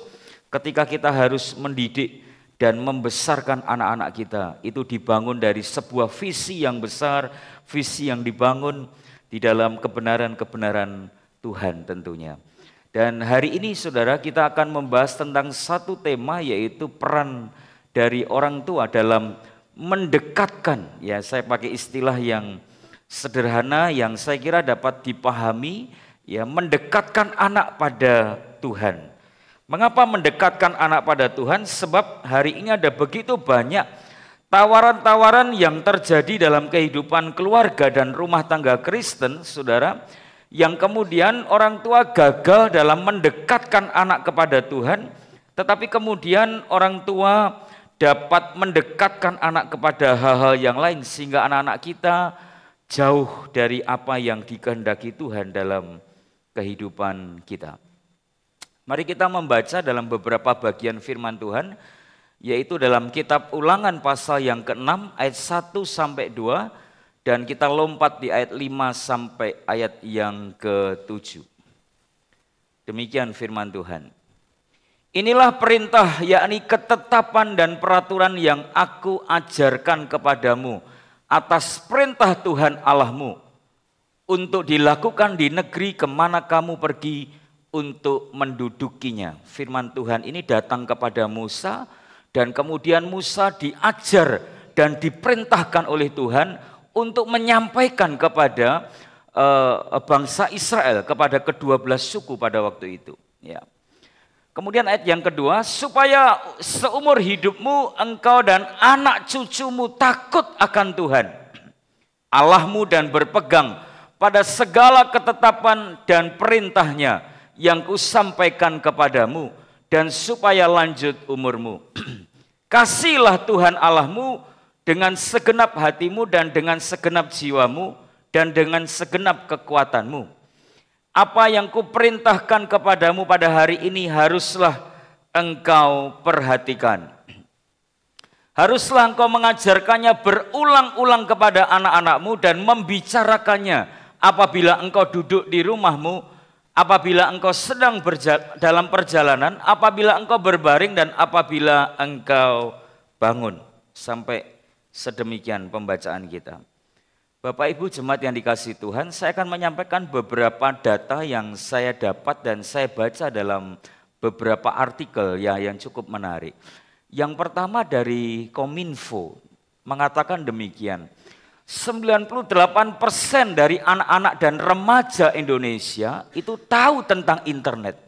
ketika kita harus mendidik dan membesarkan anak-anak kita, itu dibangun dari sebuah visi yang besar, visi yang dibangun di dalam kebenaran-kebenaran Tuhan tentunya. Dan hari ini saudara, kita akan membahas tentang satu tema, yaitu peran dari orang tua dalam mendekatkan. Ya, saya pakai istilah yang sederhana yang saya kira dapat dipahami, ya, mendekatkan anak pada Tuhan. Mengapa mendekatkan anak pada Tuhan? Sebab hari ini ada begitu banyak tawaran-tawaran yang terjadi dalam kehidupan keluarga dan rumah tangga Kristen, saudara, yang kemudian orang tua gagal dalam mendekatkan anak kepada Tuhan, tetapi kemudian orang tua dapat mendekatkan anak kepada hal-hal yang lain, sehingga anak-anak kita jauh dari apa yang dikehendaki Tuhan dalam kehidupan kita. Mari kita membaca dalam beberapa bagian firman Tuhan, yaitu dalam kitab Ulangan pasal yang ke-6 ayat 1-2, dan kita lompat di ayat 5 sampai ayat yang ke-7. Demikian firman Tuhan. Inilah perintah, yakni ketetapan dan peraturan yang aku ajarkan kepadamu atas perintah Tuhan Allahmu, untuk dilakukan di negeri kemana kamu pergi untuk mendudukinya. Firman Tuhan ini datang kepada Musa dan kemudian Musa diajar dan diperintahkan oleh Tuhan untuk menyampaikan kepada bangsa Israel, kepada ke-12 suku pada waktu itu. Ya. Kemudian ayat yang kedua, supaya seumur hidupmu engkau dan anak cucumu takut akan Tuhan Allahmu dan berpegang pada segala ketetapan dan perintahnya yang kusampaikan kepadamu, dan supaya lanjut umurmu. Kasihilah Tuhan Allahmu dengan segenap hatimu dan dengan segenap jiwamu dan dengan segenap kekuatanmu. Apa yang kuperintahkan kepadamu pada hari ini haruslah engkau perhatikan. Haruslah engkau mengajarkannya berulang-ulang kepada anak-anakmu dan membicarakannya apabila engkau duduk di rumahmu, apabila engkau sedang dalam perjalanan, apabila engkau berbaring dan apabila engkau bangun. Sampai sedemikian pembacaan kita. Bapak Ibu jemaat yang dikasihi Tuhan, saya akan menyampaikan beberapa data yang saya dapat dan saya baca dalam beberapa artikel yang cukup menarik. Yang pertama dari Kominfo mengatakan demikian. 98% dari anak-anak dan remaja Indonesia itu tahu tentang internet.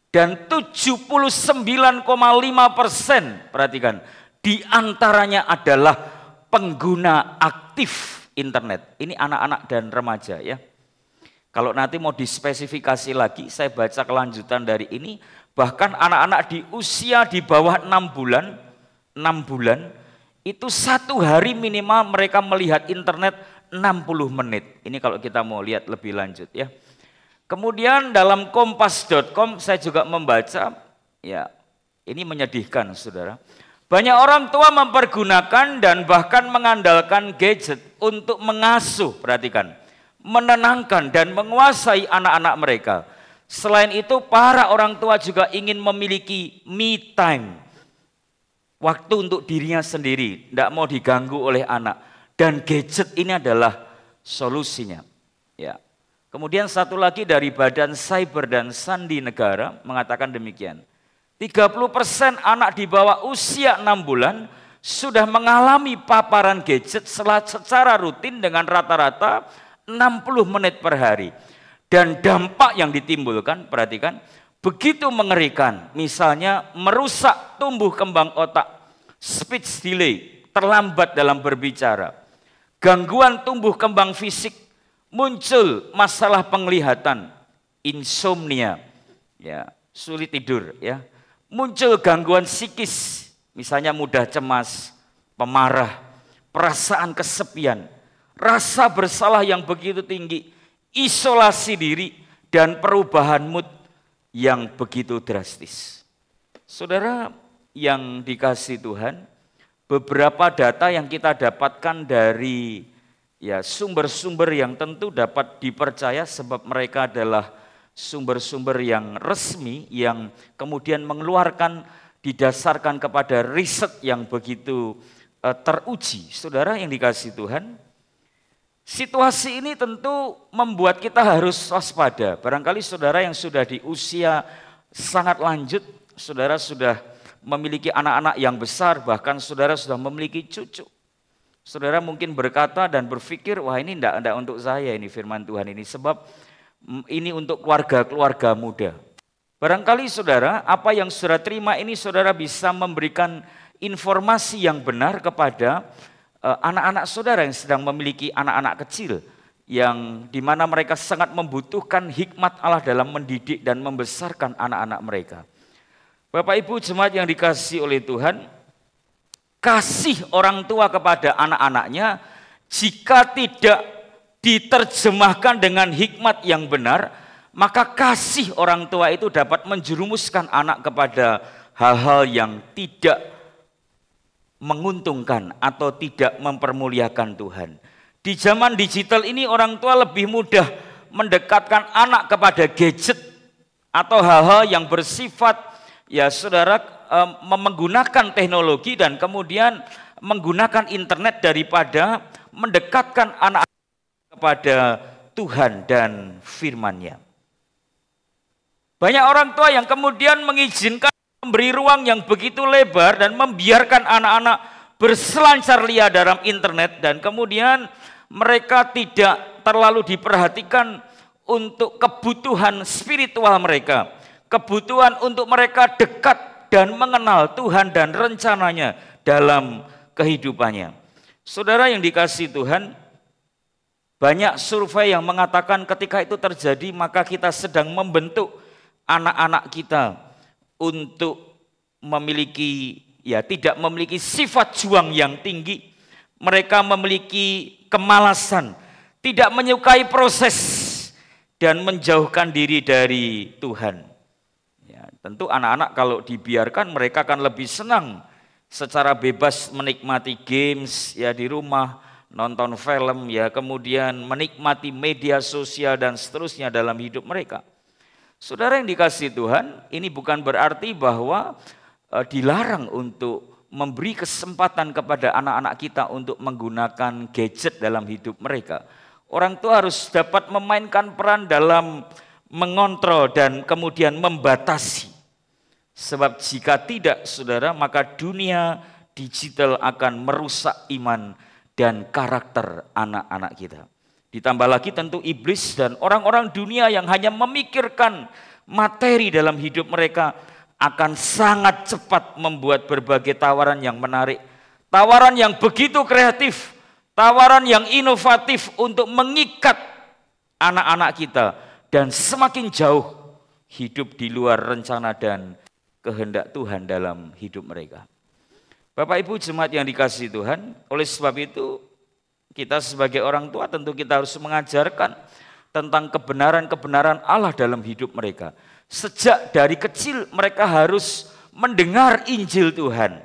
Dan 79,5%, perhatikan, diantaranya adalah pengguna aktif internet. Ini anak-anak dan remaja ya. Kalau nanti mau dispesifikasi lagi, saya baca kelanjutan dari ini, bahkan anak-anak di usia di bawah 6 bulan, itu satu hari minimal mereka melihat internet 60 menit. Ini kalau kita mau lihat lebih lanjut ya. Kemudian dalam kompas.com saya juga membaca, ya ini menyedihkan saudara. Banyak orang tua mempergunakan dan bahkan mengandalkan gadget untuk mengasuh, perhatikan, menenangkan dan menguasai anak-anak mereka. Selain itu para orang tua juga ingin memiliki me time. Waktu untuk dirinya sendiri, tidak mau diganggu oleh anak. Dan gadget ini adalah solusinya. Ya. Kemudian satu lagi dari Badan Cyber dan Sandi Negara mengatakan demikian. 30% anak di bawah usia 6 bulan sudah mengalami paparan gadget secara rutin dengan rata-rata 60 menit per hari. Dan dampak yang ditimbulkan, perhatikan, begitu mengerikan, misalnya merusak tumbuh kembang otak, speech delay, terlambat dalam berbicara, gangguan tumbuh kembang fisik, muncul masalah penglihatan, insomnia, ya, sulit tidur, ya, muncul gangguan psikis, misalnya mudah cemas, pemarah, perasaan kesepian, rasa bersalah yang begitu tinggi, isolasi diri, dan perubahan mood yang begitu drastis. Saudara yang dikasihi Tuhan, beberapa data yang kita dapatkan dari ya sumber-sumber yang tentu dapat dipercaya sebab mereka adalah sumber-sumber yang resmi yang kemudian mengeluarkan didasarkan kepada riset yang begitu teruji. Saudara yang dikasihi Tuhan, situasi ini tentu membuat kita harus waspada. Barangkali saudara yang sudah di usia sangat lanjut, saudara sudah memiliki anak-anak yang besar, bahkan saudara sudah memiliki cucu. Saudara mungkin berkata dan berpikir, wah ini enggak untuk saya ini firman Tuhan ini, sebab ini untuk keluarga-keluarga muda. Barangkali saudara, apa yang saudara terima ini saudara bisa memberikan informasi yang benar kepada anak-anak saudara yang sedang memiliki anak-anak kecil, yang dimana mereka sangat membutuhkan hikmat Allah dalam mendidik dan membesarkan anak-anak mereka. Bapak Ibu jemaat yang dikasihi oleh Tuhan, kasih orang tua kepada anak-anaknya jika tidak diterjemahkan dengan hikmat yang benar, maka kasih orang tua itu dapat menjerumuskan anak kepada hal-hal yang tidak menguntungkan atau tidak mempermuliakan Tuhan. Di zaman digital ini orang tua lebih mudah mendekatkan anak kepada gadget atau hal-hal yang bersifat ya saudara menggunakan teknologi dan kemudian menggunakan internet daripada mendekatkan anak kepada Tuhan dan firman-Nya. Banyak orang tua yang kemudian mengizinkan memberi ruang yang begitu lebar dan membiarkan anak-anak berselancar liar dalam internet, dan kemudian mereka tidak terlalu diperhatikan untuk kebutuhan spiritual mereka, kebutuhan untuk mereka dekat dan mengenal Tuhan dan rencananya dalam kehidupannya. Saudara yang dikasihi Tuhan, banyak survei yang mengatakan ketika itu terjadi maka kita sedang membentuk anak-anak kita untuk memiliki, tidak memiliki sifat juang yang tinggi. Mereka memiliki kemalasan, tidak menyukai proses, dan menjauhkan diri dari Tuhan. Tentu anak-anak kalau dibiarkan mereka akan lebih senang secara bebas menikmati games di rumah, nonton film, kemudian menikmati media sosial dan seterusnya dalam hidup mereka. Saudara yang dikasihi Tuhan, ini bukan berarti bahwa dilarang untuk memberi kesempatan kepada anak-anak kita untuk menggunakan gadget dalam hidup mereka. Orang tua harus dapat memainkan peran dalam mengontrol dan kemudian membatasi. Sebab jika tidak, saudara, maka dunia digital akan merusak iman dan karakter anak-anak kita. Ditambah lagi tentu iblis dan orang-orang dunia yang hanya memikirkan materi dalam hidup mereka akan sangat cepat membuat berbagai tawaran yang menarik, tawaran yang begitu kreatif, tawaran yang inovatif untuk mengikat anak-anak kita dan semakin jauh hidup di luar rencana dan kehendak Tuhan dalam hidup mereka. Bapak Ibu jemaat yang dikasihi Tuhan, oleh sebab itu kita sebagai orang tua tentu kita harus mengajarkan tentang kebenaran-kebenaran Allah dalam hidup mereka. Sejak dari kecil mereka harus mendengar Injil Tuhan.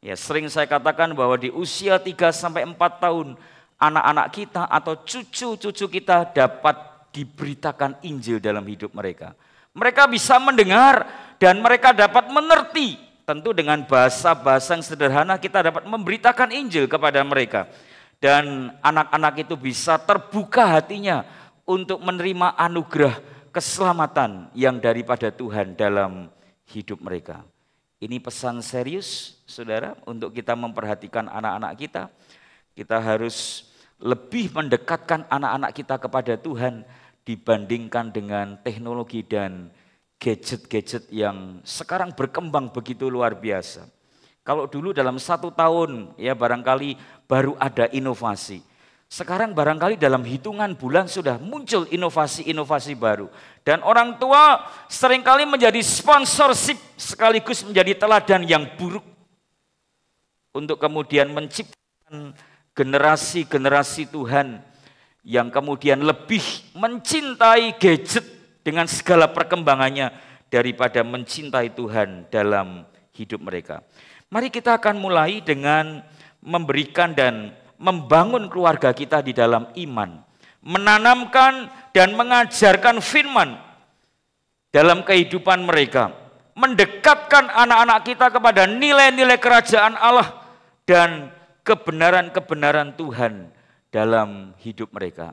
Sering saya katakan bahwa di usia 3-4 tahun anak-anak kita atau cucu-cucu kita dapat diberitakan Injil dalam hidup mereka. Mereka bisa mendengar dan mereka dapat mengerti. Tentu dengan bahasa-bahasa yang sederhana kita dapat memberitakan Injil kepada mereka. Dan anak-anak itu bisa terbuka hatinya untuk menerima anugerah keselamatan yang daripada Tuhan dalam hidup mereka. Ini pesan serius, saudara, untuk kita memperhatikan anak-anak kita. Kita harus lebih mendekatkan anak-anak kita kepada Tuhan dibandingkan dengan teknologi dan gadget-gadget yang sekarang berkembang begitu luar biasa. Kalau dulu dalam 1 tahun barangkali baru ada inovasi. Sekarang barangkali dalam hitungan bulan sudah muncul inovasi-inovasi baru. Dan orang tua seringkali menjadi sponsorship sekaligus menjadi teladan yang buruk. Untuk kemudian menciptakan generasi-generasi Tuhan yang kemudian lebih mencintai gadget dengan segala perkembangannya daripada mencintai Tuhan dalam hidup mereka. Mari kita akan mulai dengan memberikan dan membangun keluarga kita di dalam iman, menanamkan dan mengajarkan firman dalam kehidupan mereka, mendekatkan anak-anak kita kepada nilai-nilai kerajaan Allah dan kebenaran-kebenaran Tuhan dalam hidup mereka.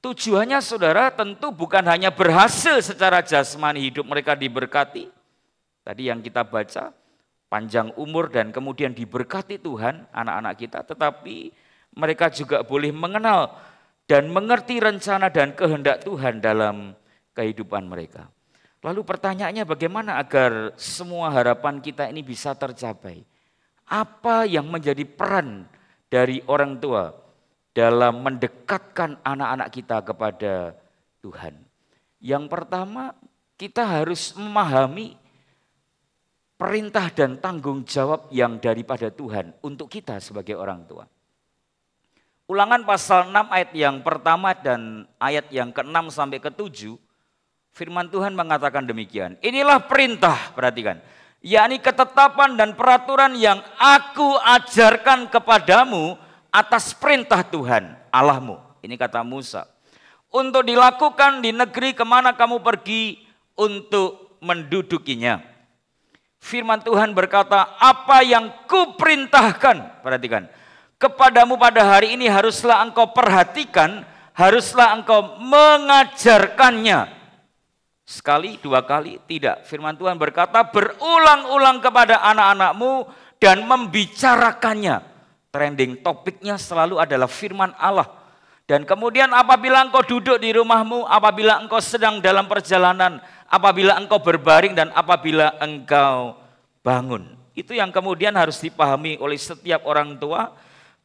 Tujuannya saudara tentu bukan hanya berhasil secara jasmani hidup mereka diberkati, tadi yang kita baca, panjang umur dan kemudian diberkati Tuhan anak-anak kita, tetapi mereka juga boleh mengenal dan mengerti rencana dan kehendak Tuhan dalam kehidupan mereka. Lalu pertanyaannya bagaimana agar semua harapan kita ini bisa tercapai? Apa yang menjadi peran dari orang tua dalam mendekatkan anak-anak kita kepada Tuhan? Yang pertama, kita harus memahami perintah dan tanggung jawab yang daripada Tuhan untuk kita sebagai orang tua. Ulangan pasal 6 ayat yang pertama dan ayat yang ke-6 sampai ke-7, firman Tuhan mengatakan demikian. Inilah perintah, perhatikan, yakni ketetapan dan peraturan yang aku ajarkan kepadamu atas perintah Tuhan Allahmu. Ini kata Musa. Untuk dilakukan di negeri kemana kamu pergi untuk mendudukinya. Firman Tuhan berkata, apa yang kuperintahkan, perhatikan, kepadamu pada hari ini haruslah engkau perhatikan, haruslah engkau mengajarkannya. Sekali, dua kali, tidak. Firman Tuhan berkata, berulang-ulang kepada anak-anakmu dan membicarakannya. Trending topiknya selalu adalah firman Allah. Dan kemudian apabila engkau duduk di rumahmu, apabila engkau sedang dalam perjalanan, apabila engkau berbaring dan apabila engkau bangun. Itu yang kemudian harus dipahami oleh setiap orang tua,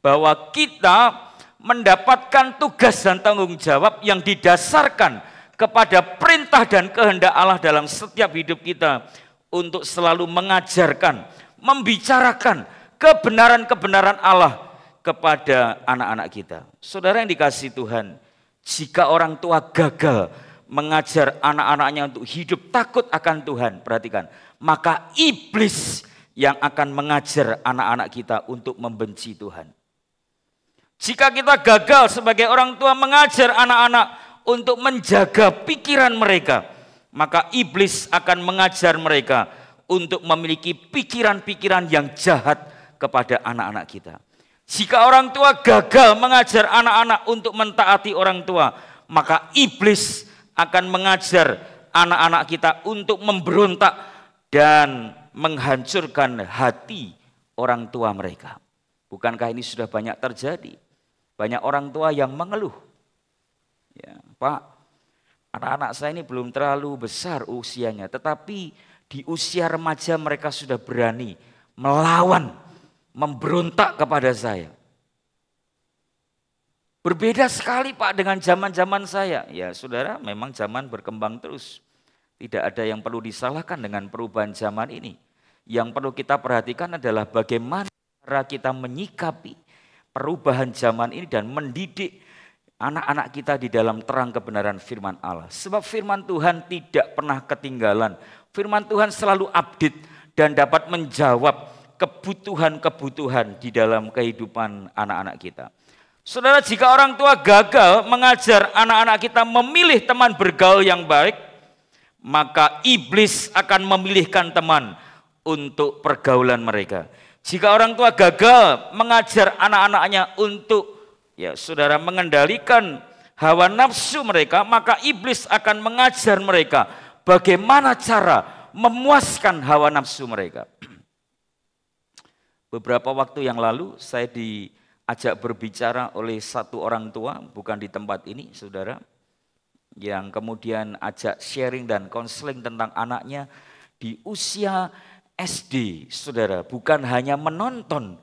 bahwa kita mendapatkan tugas dan tanggung jawab yang didasarkan kepada perintah dan kehendak Allah dalam setiap hidup kita untuk selalu mengajarkan, membicarakan kebenaran-kebenaran Allah kepada anak-anak kita. Saudara yang dikasihi Tuhan, jika orang tua gagal mengajar anak-anaknya untuk hidup takut akan Tuhan, perhatikan, maka iblis yang akan mengajar anak-anak kita untuk membenci Tuhan. Jika kita gagal sebagai orang tua mengajar anak-anak untuk menjaga pikiran mereka, maka iblis akan mengajar mereka untuk memiliki pikiran-pikiran yang jahat kepada anak-anak kita. Jika orang tua gagal mengajar anak-anak untuk mentaati orang tua, maka iblis akan mengajar anak-anak kita untuk memberontak dan menghancurkan hati orang tua mereka. Bukankah ini sudah banyak terjadi? Banyak orang tua yang mengeluh. Ya, Pak, anak-anak saya ini belum terlalu besar usianya, tetapi di usia remaja mereka sudah berani melawan, memberontak kepada saya. Berbeda sekali Pak dengan zaman-zaman saya. Ya saudara, memang zaman berkembang terus. Tidak ada yang perlu disalahkan dengan perubahan zaman ini. Yang perlu kita perhatikan adalah bagaimana cara kita menyikapi perubahan zaman ini dan mendidik anak-anak kita di dalam terang kebenaran firman Allah. Sebab firman Tuhan tidak pernah ketinggalan. Firman Tuhan selalu update dan dapat menjawab kebutuhan-kebutuhan di dalam kehidupan anak-anak kita. Saudara, jika orang tua gagal mengajar anak-anak kita memilih teman bergaul yang baik, maka iblis akan memilihkan teman untuk pergaulan mereka. Jika orang tua gagal mengajar anak-anaknya untuk saudara mengendalikan hawa nafsu mereka, maka iblis akan mengajar mereka bagaimana cara memuaskan hawa nafsu mereka. Beberapa waktu yang lalu saya diajak berbicara oleh satu orang tua, bukan di tempat ini saudara, yang kemudian ajak sharing dan konseling tentang anaknya di usia SD, saudara, bukan hanya menonton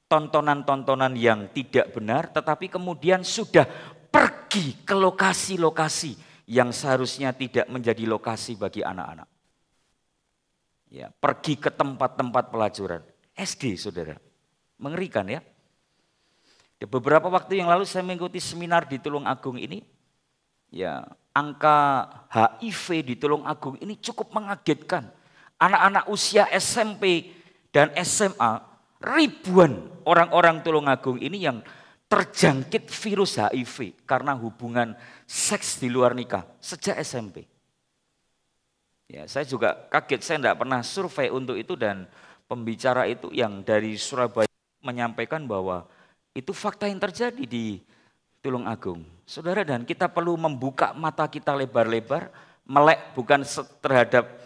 tontonan-tontonan yang tidak benar, tetapi kemudian sudah pergi ke lokasi-lokasi yang seharusnya tidak menjadi lokasi bagi anak-anak. Ya, pergi ke tempat-tempat pelacuran. SD, saudara. Mengerikan ya. Beberapa waktu yang lalu saya mengikuti seminar di Tulung Agung ini. Ya, angka HIV di Tulung Agung ini cukup mengagetkan. Anak-anak usia SMP dan SMA, ribuan orang-orang Tulung Agung ini yang terjangkit virus HIV karena hubungan seks di luar nikah sejak SMP. Ya, saya juga kaget, saya tidak pernah survei untuk itu dan pembicara itu yang dari Surabaya menyampaikan bahwa itu fakta yang terjadi di Tulung Agung. Saudara, dan kita perlu membuka mata kita lebar-lebar, melek bukan terhadap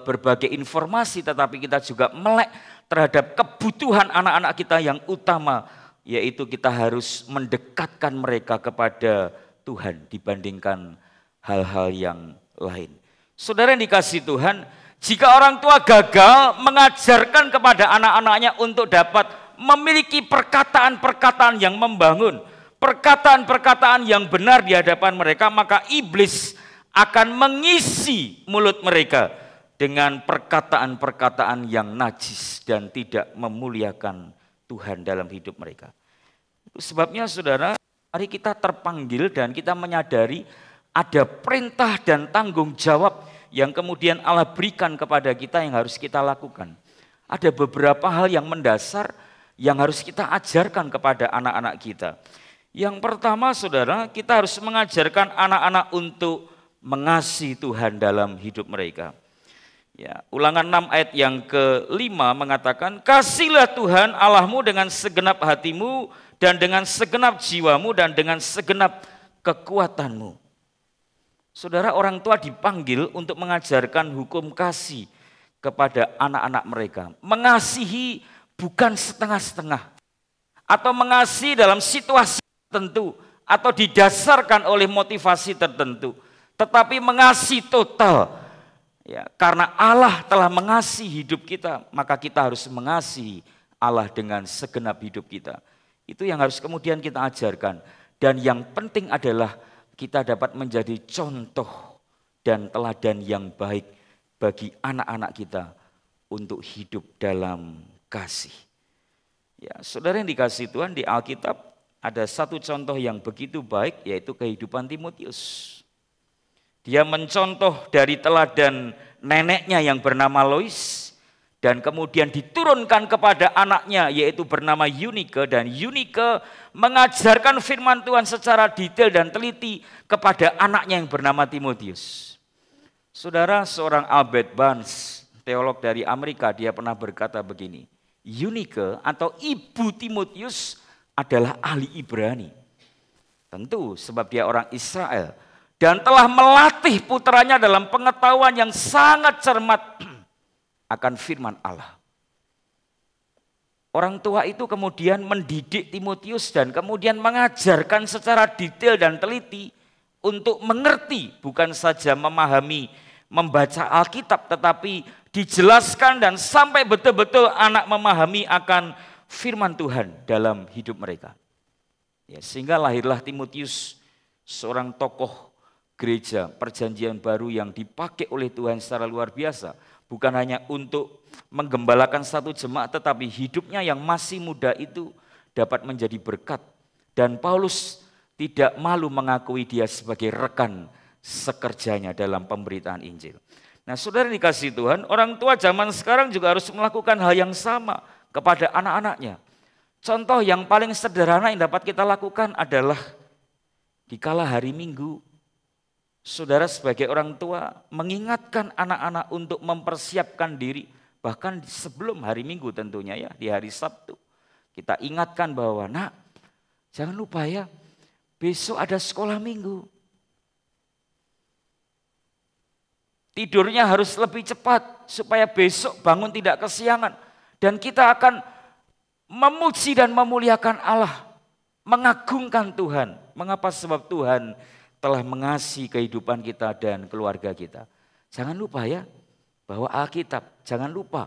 berbagai informasi, tetapi kita juga melek terhadap kebutuhan anak-anak kita yang utama, yaitu kita harus mendekatkan mereka kepada Tuhan dibandingkan hal-hal yang lain. Saudara yang dikasihi Tuhan, jika orang tua gagal mengajarkan kepada anak-anaknya untuk dapat memiliki perkataan-perkataan yang membangun, perkataan-perkataan yang benar di hadapan mereka, maka iblis akan mengisi mulut mereka dengan perkataan-perkataan yang najis dan tidak memuliakan Tuhan dalam hidup mereka. Sebabnya saudara, mari kita terpanggil dan kita menyadari ada perintah dan tanggung jawab yang kemudian Allah berikan kepada kita yang harus kita lakukan. Ada beberapa hal yang mendasar yang harus kita ajarkan kepada anak-anak kita. Yang pertama saudara, kita harus mengajarkan anak-anak untuk mengasihi Tuhan dalam hidup mereka. Ya, Ulangan 6 ayat yang ke-5 mengatakan, kasihlah Tuhan Allahmu dengan segenap hatimu dan dengan segenap jiwamu dan dengan segenap kekuatanmu. Saudara, orang tua dipanggil untuk mengajarkan hukum kasih kepada anak-anak mereka. Mengasihi bukan setengah-setengah. Atau mengasihi dalam situasi tertentu. Atau didasarkan oleh motivasi tertentu. Tetapi mengasihi total. Ya, karena Allah telah mengasihi hidup kita, maka kita harus mengasihi Allah dengan segenap hidup kita. Itu yang harus kemudian kita ajarkan. Dan yang penting adalah kita dapat menjadi contoh dan teladan yang baik bagi anak-anak kita untuk hidup dalam kasih. Ya, saudara yang dikasihi Tuhan, di Alkitab ada satu contoh yang begitu baik, yaitu kehidupan Timotius. Dia mencontoh dari teladan neneknya yang bernama Lois, dan kemudian diturunkan kepada anaknya yaitu bernama Eunike, dan Eunike mengajarkan firman Tuhan secara detail dan teliti kepada anaknya yang bernama Timotius. Saudara, seorang Albert Barnes, teolog dari Amerika, dia pernah berkata begini, Eunike atau ibu Timotius adalah ahli Ibrani. Tentu sebab dia orang Israel dan telah melatih putranya dalam pengetahuan yang sangat cermat akan firman Allah. Orang tua itu kemudian mendidik Timotius dan kemudian mengajarkan secara detail dan teliti untuk mengerti, bukan saja memahami, membaca Alkitab, tetapi dijelaskan dan sampai betul-betul anak memahami akan firman Tuhan dalam hidup mereka. Ya, sehingga lahirlah Timotius, seorang tokoh gereja perjanjian baru yang dipakai oleh Tuhan secara luar biasa. Bukan hanya untuk menggembalakan satu jemaat, tetapi hidupnya yang masih muda itu dapat menjadi berkat. Dan Paulus tidak malu mengakui dia sebagai rekan sekerjanya dalam pemberitaan Injil. Nah, saudara dikasihi Tuhan, orang tua zaman sekarang juga harus melakukan hal yang sama kepada anak-anaknya. Contoh yang paling sederhana yang dapat kita lakukan adalah dikala hari Minggu, saudara sebagai orang tua mengingatkan anak-anak untuk mempersiapkan diri, bahkan sebelum hari Minggu tentunya ya, di hari Sabtu. Kita ingatkan bahwa, nak, jangan lupa ya, besok ada sekolah Minggu. Tidurnya harus lebih cepat supaya besok bangun tidak kesiangan. Dan kita akan memuji dan memuliakan Allah, mengagungkan Tuhan. Mengapa? Sebab Tuhan telah mengasihi kehidupan kita dan keluarga kita. Jangan lupa ya, bawa Alkitab, jangan lupa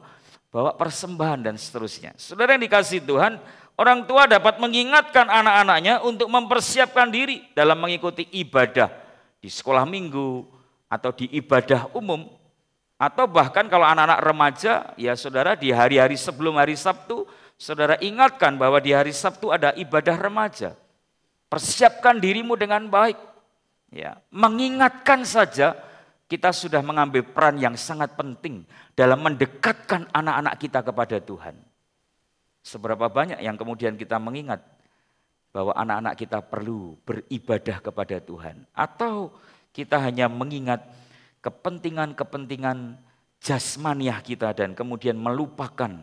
bawa persembahan dan seterusnya. Saudara yang dikasihi Tuhan, orang tua dapat mengingatkan anak-anaknya untuk mempersiapkan diri dalam mengikuti ibadah di sekolah minggu atau di ibadah umum. Atau bahkan kalau anak-anak remaja, ya saudara di hari-hari sebelum hari Sabtu, saudara ingatkan bahwa di hari Sabtu ada ibadah remaja. Persiapkan dirimu dengan baik. Ya, mengingatkan saja kita sudah mengambil peran yang sangat penting dalam mendekatkan anak-anak kita kepada Tuhan. Seberapa banyak yang kemudian kita mengingat bahwa anak-anak kita perlu beribadah kepada Tuhan, atau kita hanya mengingat kepentingan-kepentingan jasmaniah kita dan kemudian melupakan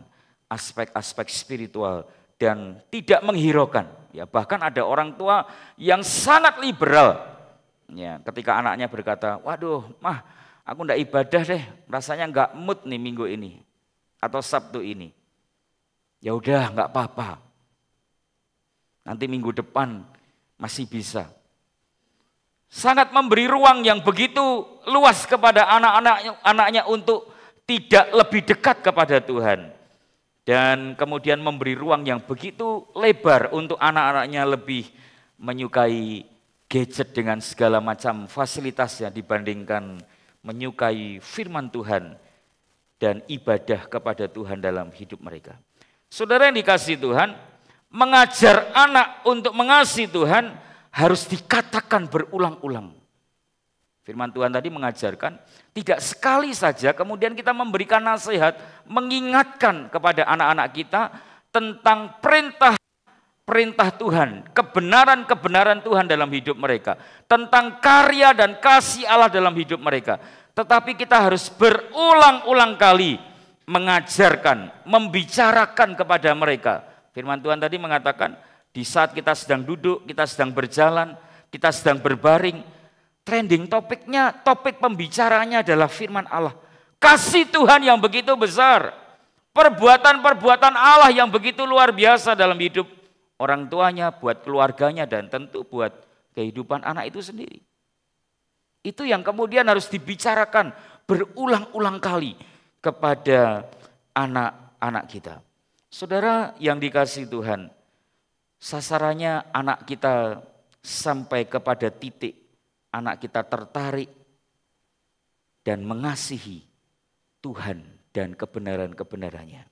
aspek-aspek spiritual dan tidak menghiraukan. Ya, bahkan ada orang tua yang sangat liberal. Ya, ketika anaknya berkata, waduh mah aku enggak ibadah deh, rasanya enggak mood nih minggu ini atau Sabtu ini. Ya udah enggak apa-apa, nanti minggu depan masih bisa. Sangat memberi ruang yang begitu luas kepada anak-anaknya untuk tidak lebih dekat kepada Tuhan. Dan kemudian memberi ruang yang begitu lebar untuk anak-anaknya lebih menyukai gadget dengan segala macam fasilitasnya dibandingkan menyukai firman Tuhan dan ibadah kepada Tuhan dalam hidup mereka. Saudara yang dikasihi Tuhan, mengajar anak untuk mengasihi Tuhan harus dikatakan berulang-ulang. Firman Tuhan tadi mengajarkan tidak sekali saja kemudian kita memberikan nasihat, mengingatkan kepada anak-anak kita tentang perintah Tuhan, kebenaran-kebenaran Tuhan dalam hidup mereka, tentang karya dan kasih Allah dalam hidup mereka. Tetapi kita harus berulang-ulang kali mengajarkan, membicarakan kepada mereka. Firman Tuhan tadi mengatakan, di saat kita sedang duduk, kita sedang berjalan, kita sedang berbaring, trending topiknya, topik pembicaranya adalah firman Allah. Kasih Tuhan yang begitu besar. Perbuatan-perbuatan Allah yang begitu luar biasa dalam hidup orang tuanya, buat keluarganya, dan tentu buat kehidupan anak itu sendiri. Itu yang kemudian harus dibicarakan berulang-ulang kali kepada anak-anak kita. Saudara yang dikasihi Tuhan, sasarannya anak kita sampai kepada titik anak kita tertarik dan mengasihi Tuhan dan kebenaran-kebenarannya.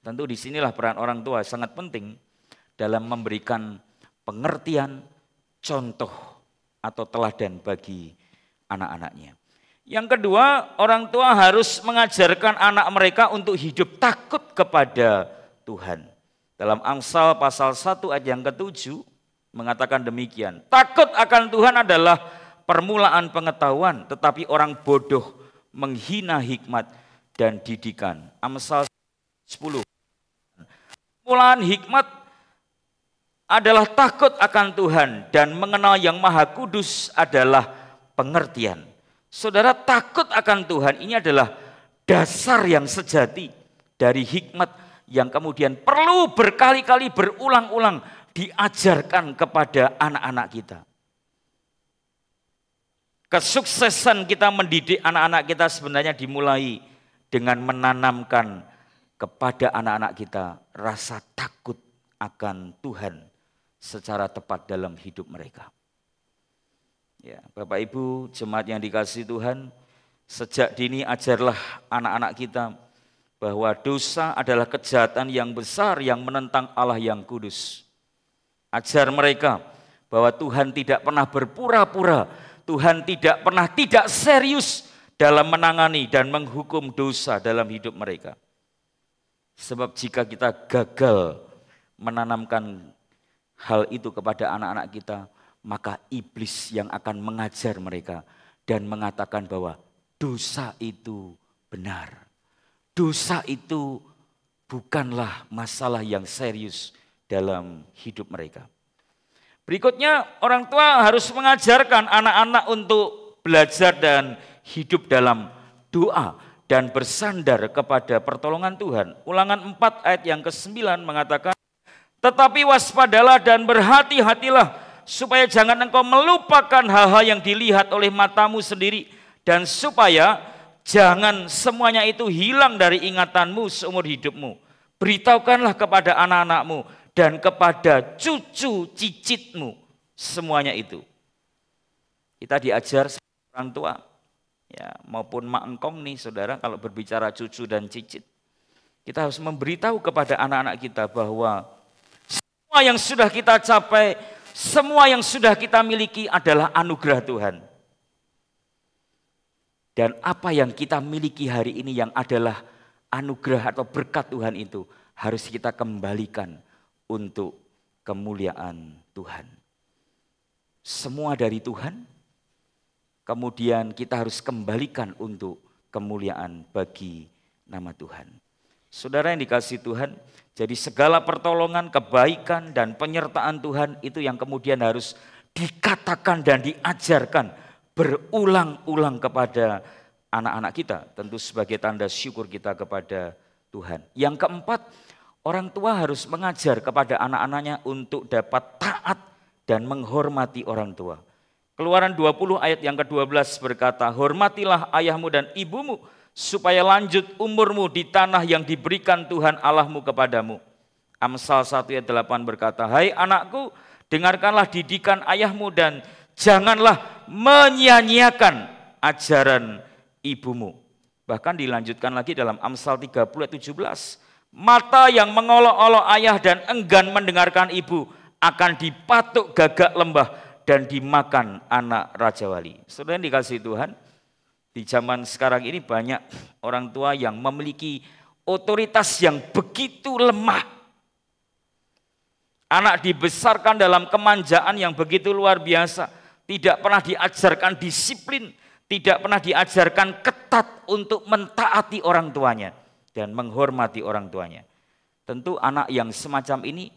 Tentu disinilah peran orang tua sangat penting dalam memberikan pengertian, contoh atau teladan bagi anak-anaknya. Yang kedua, orang tua harus mengajarkan anak mereka untuk hidup takut kepada Tuhan. Dalam Amsal pasal 1 ayat yang ke-7 mengatakan demikian. Takut akan Tuhan adalah permulaan pengetahuan, tetapi orang bodoh menghina hikmat dan didikan. Amsal 10. Permulaan hikmat adalah takut akan Tuhan, dan mengenal yang maha kudus adalah pengertian. Saudara, takut akan Tuhan ini adalah dasar yang sejati dari hikmat yang kemudian perlu berkali-kali berulang-ulang diajarkan kepada anak-anak kita. Kesuksesan kita mendidik anak-anak kita sebenarnya dimulai dengan menanamkan kepada anak-anak kita rasa takut akan Tuhan secara tepat dalam hidup mereka. Ya, Bapak Ibu, jemaat yang dikasihi Tuhan, sejak dini ajarlah anak-anak kita bahwa dosa adalah kejahatan yang besar yang menentang Allah yang kudus. Ajar mereka bahwa Tuhan tidak pernah berpura-pura, Tuhan tidak pernah tidak serius dalam menangani dan menghukum dosa dalam hidup mereka. Sebab jika kita gagal menanamkan hal itu kepada anak-anak kita, maka iblis yang akan mengajar mereka dan mengatakan bahwa dosa itu benar. Dosa itu bukanlah masalah yang serius dalam hidup mereka. Berikutnya, orang tua harus mengajarkan anak-anak untuk belajar dan hidup dalam doa dan bersandar kepada pertolongan Tuhan. Ulangan 4 ayat yang ke-9 mengatakan, tetapi waspadalah dan berhati-hatilah supaya jangan engkau melupakan hal-hal yang dilihat oleh matamu sendiri, dan supaya jangan semuanya itu hilang dari ingatanmu seumur hidupmu. Beritahukanlah kepada anak-anakmu dan kepada cucu cicitmu semuanya itu. Kita diajar orang tua, ya, maupun mak engkong nih saudara, kalau berbicara cucu dan cicit, kita harus memberitahu kepada anak-anak kita bahwa semua yang sudah kita capai, semua yang sudah kita miliki adalah anugerah Tuhan. Dan apa yang kita miliki hari ini yang adalah anugerah atau berkat Tuhan itu harus kita kembalikan untuk kemuliaan Tuhan. Semua dari Tuhan, kemudian kita harus kembalikan untuk kemuliaan bagi nama Tuhan. Saudara yang dikasihi Tuhan, jadi segala pertolongan, kebaikan, dan penyertaan Tuhan itu yang kemudian harus dikatakan dan diajarkan berulang-ulang kepada anak-anak kita. Tentu sebagai tanda syukur kita kepada Tuhan. Yang keempat, orang tua harus mengajar kepada anak-anaknya untuk dapat taat dan menghormati orang tua. Keluaran 20 ayat yang ke-12 berkata, hormatilah ayahmu dan ibumu, supaya lanjut umurmu di tanah yang diberikan Tuhan Allahmu kepadamu. Amsal 1 ayat 8 berkata, hai anakku, dengarkanlah didikan ayahmu dan janganlah menyia-nyiakan ajaran ibumu. Bahkan dilanjutkan lagi dalam Amsal 30 ayat 17. Mata yang mengolok-olok ayah dan enggan mendengarkan ibu akan dipatuk gagak lembah dan dimakan anak raja wali. Saudara yang dikasihi Tuhan, di zaman sekarang ini banyak orang tua yang memiliki otoritas yang begitu lemah. Anak dibesarkan dalam kemanjaan yang begitu luar biasa. Tidak pernah diajarkan disiplin, tidak pernah diajarkan ketat untuk mentaati orang tuanya dan menghormati orang tuanya. Tentu anak yang semacam ini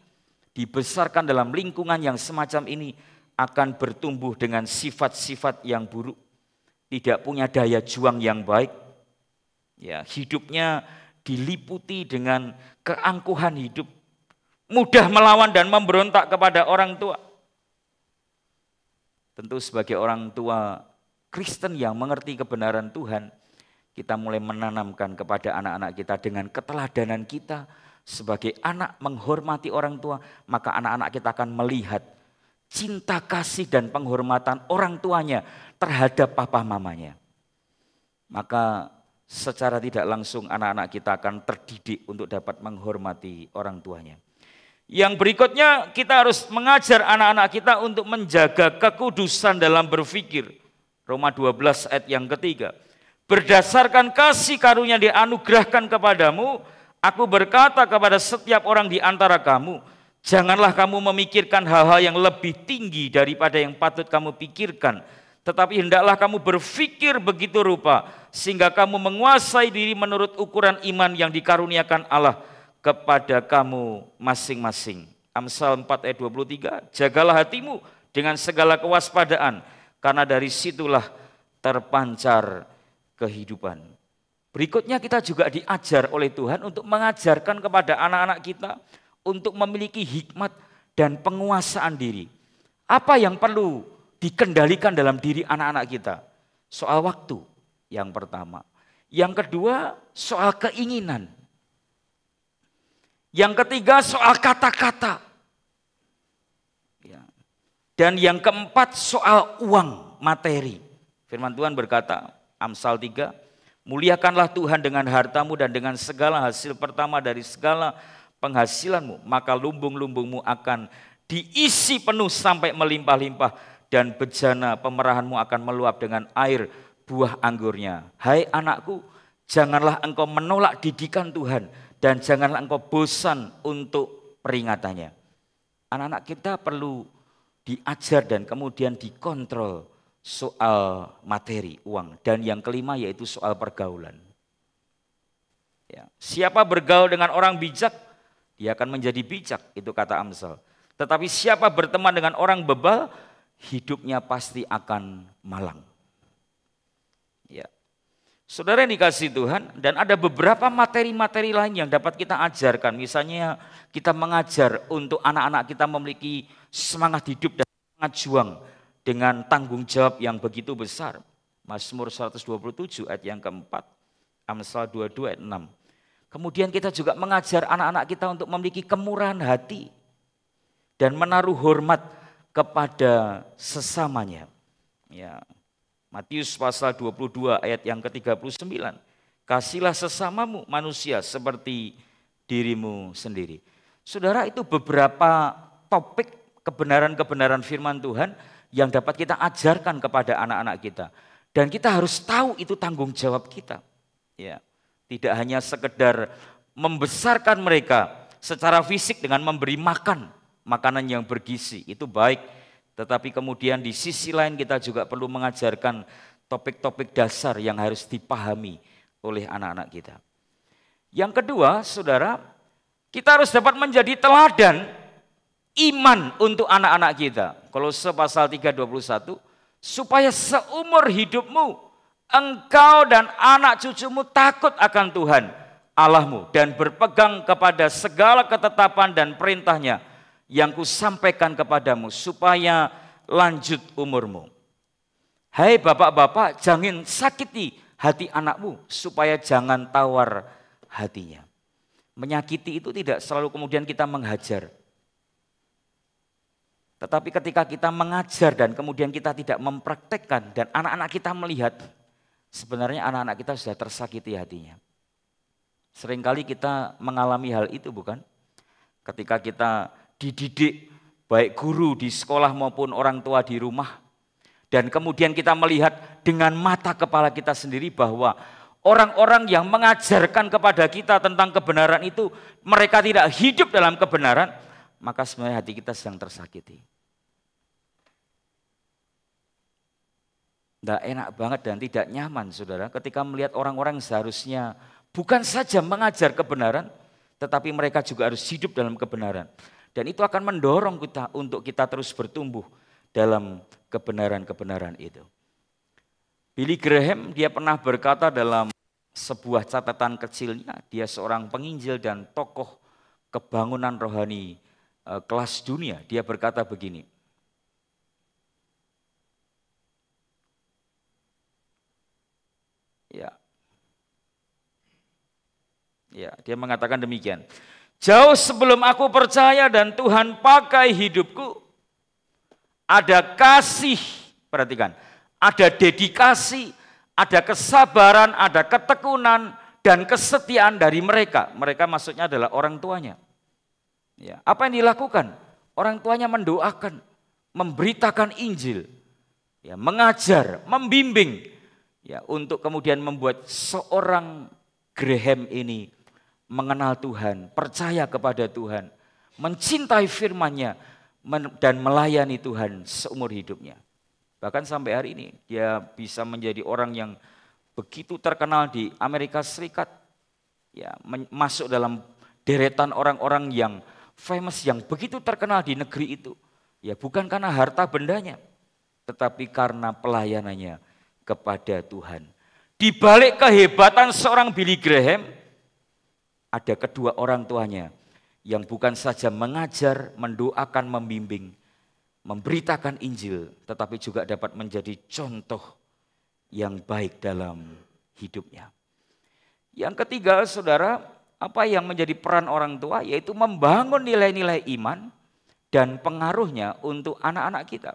dibesarkan dalam lingkungan yang semacam ini akan bertumbuh dengan sifat-sifat yang buruk, tidak punya daya juang yang baik. Ya, hidupnya diliputi dengan keangkuhan hidup, mudah melawan dan memberontak kepada orang tua. Tentu sebagai orang tua Kristen yang mengerti kebenaran Tuhan, kita mulai menanamkan kepada anak-anak kita dengan keteladanan kita sebagai anak menghormati orang tua, maka anak-anak kita akan melihat cinta kasih dan penghormatan orang tuanya terhadap papa mamanya. Maka secara tidak langsung anak-anak kita akan terdidik untuk dapat menghormati orang tuanya. Yang berikutnya, kita harus mengajar anak-anak kita untuk menjaga kekudusan dalam berpikir. Roma 12 ayat yang ketiga. Berdasarkan kasih karunia dianugerahkan kepadamu, aku berkata kepada setiap orang di antara kamu, janganlah kamu memikirkan hal-hal yang lebih tinggi daripada yang patut kamu pikirkan, tetapi hendaklah kamu berpikir begitu rupa, sehingga kamu menguasai diri menurut ukuran iman yang dikaruniakan Allah kepada kamu masing-masing. Amsal 4 ayat 23, jagalah hatimu dengan segala kewaspadaan, karena dari situlah terpancar kehidupan. Berikutnya kita juga diajar oleh Tuhan untuk mengajarkan kepada anak-anak kita untuk memiliki hikmat dan penguasaan diri. Apa yang perlu dikendalikan dalam diri anak-anak kita? Soal waktu yang pertama. Yang kedua soal keinginan. Yang ketiga soal kata-kata. Dan yang keempat soal uang, materi. Firman Tuhan berkata, Amsal 3, muliakanlah Tuhan dengan hartamu dan dengan segala hasil pertama dari segala penghasilanmu, maka lumbung-lumbungmu akan diisi penuh sampai melimpah-limpah, dan bejana pemerahanmu akan meluap dengan air buah anggurnya. Hai anakku, janganlah engkau menolak didikan Tuhan, dan janganlah engkau bosan untuk peringatannya. Anak-anak kita perlu diajar dan kemudian dikontrol soal materi, uang. Dan yang kelima yaitu soal pergaulan. Ya. Siapa bergaul dengan orang bijak, dia akan menjadi bijak, itu kata Amsal. Tetapi siapa berteman dengan orang bebal, hidupnya pasti akan malang. Ya. Saudara yang dikasihi Tuhan, dan ada beberapa materi-materi lain yang dapat kita ajarkan. Misalnya kita mengajar untuk anak-anak kita memiliki semangat hidup dan semangat juang dengan tanggung jawab yang begitu besar. Mazmur 127 ayat yang keempat, Amsal 22 ayat 6. Kemudian kita juga mengajar anak-anak kita untuk memiliki kemurahan hati dan menaruh hormat kepada sesamanya. Ya. Matius pasal 22 ayat yang ke-39. Kasihlah sesamamu manusia seperti dirimu sendiri. Saudara, itu beberapa topik kebenaran-kebenaran firman Tuhan yang dapat kita ajarkan kepada anak-anak kita. Dan kita harus tahu itu tanggung jawab kita. Ya, tidak hanya sekedar membesarkan mereka secara fisik dengan memberi makan, makanan yang bergizi, itu baik. Tetapi kemudian di sisi lain kita juga perlu mengajarkan topik-topik dasar yang harus dipahami oleh anak-anak kita. Yang kedua, saudara, kita harus dapat menjadi teladan iman untuk anak-anak kita. Kolose pasal 3:21, supaya seumur hidupmu engkau dan anak cucumu takut akan Tuhan Allahmu dan berpegang kepada segala ketetapan dan perintahnya yang kusampaikan kepadamu supaya lanjut umurmu. Hai bapak-bapak, jangan sakiti hati anakmu supaya jangan tawar hatinya. Menyakiti itu tidak selalu kemudian kita menghajar. Tetapi ketika kita mengajar dan kemudian kita tidak mempraktekkan dan anak-anak kita melihat, sebenarnya anak-anak kita sudah tersakiti hatinya. Seringkali kita mengalami hal itu, bukan? Ketika kita dididik baik guru di sekolah maupun orang tua di rumah, dan kemudian kita melihat dengan mata kepala kita sendiri bahwa orang-orang yang mengajarkan kepada kita tentang kebenaran itu, mereka tidak hidup dalam kebenaran, maka sebenarnya hati kita sedang tersakiti. Tidak enak banget dan tidak nyaman, saudara, ketika melihat orang-orang seharusnya bukan saja mengajar kebenaran, tetapi mereka juga harus hidup dalam kebenaran. Dan itu akan mendorong kita untuk kita terus bertumbuh dalam kebenaran-kebenaran itu. Billy Graham dia pernah berkata dalam sebuah catatan kecilnya, dia seorang penginjil dan tokoh kebangunan rohani kelas dunia. Dia berkata begini, dia mengatakan demikian. Jauh sebelum aku percaya dan Tuhan pakai hidupku, ada kasih, perhatikan, ada dedikasi, ada kesabaran, ada ketekunan dan kesetiaan dari mereka. Mereka maksudnya adalah orang tuanya. Ya, apa yang dilakukan? Orang tuanya mendoakan, memberitakan Injil, ya, mengajar, membimbing, ya, untuk kemudian membuat seorang Graham ini mengenal Tuhan, percaya kepada Tuhan, mencintai firman-Nya dan melayani Tuhan seumur hidupnya. Bahkan sampai hari ini dia bisa menjadi orang yang begitu terkenal di Amerika Serikat, ya, masuk dalam deretan orang-orang yang famous, yang begitu terkenal di negeri itu. Ya, bukan karena harta bendanya, tetapi karena pelayanannya kepada Tuhan. Di balik kehebatan seorang Billy Graham, ada kedua orang tuanya yang bukan saja mengajar, mendoakan, membimbing, memberitakan Injil, tetapi juga dapat menjadi contoh yang baik dalam hidupnya. Yang ketiga, saudara, apa yang menjadi peran orang tua? Yaitu membangun nilai-nilai iman dan pengaruhnya untuk anak-anak kita.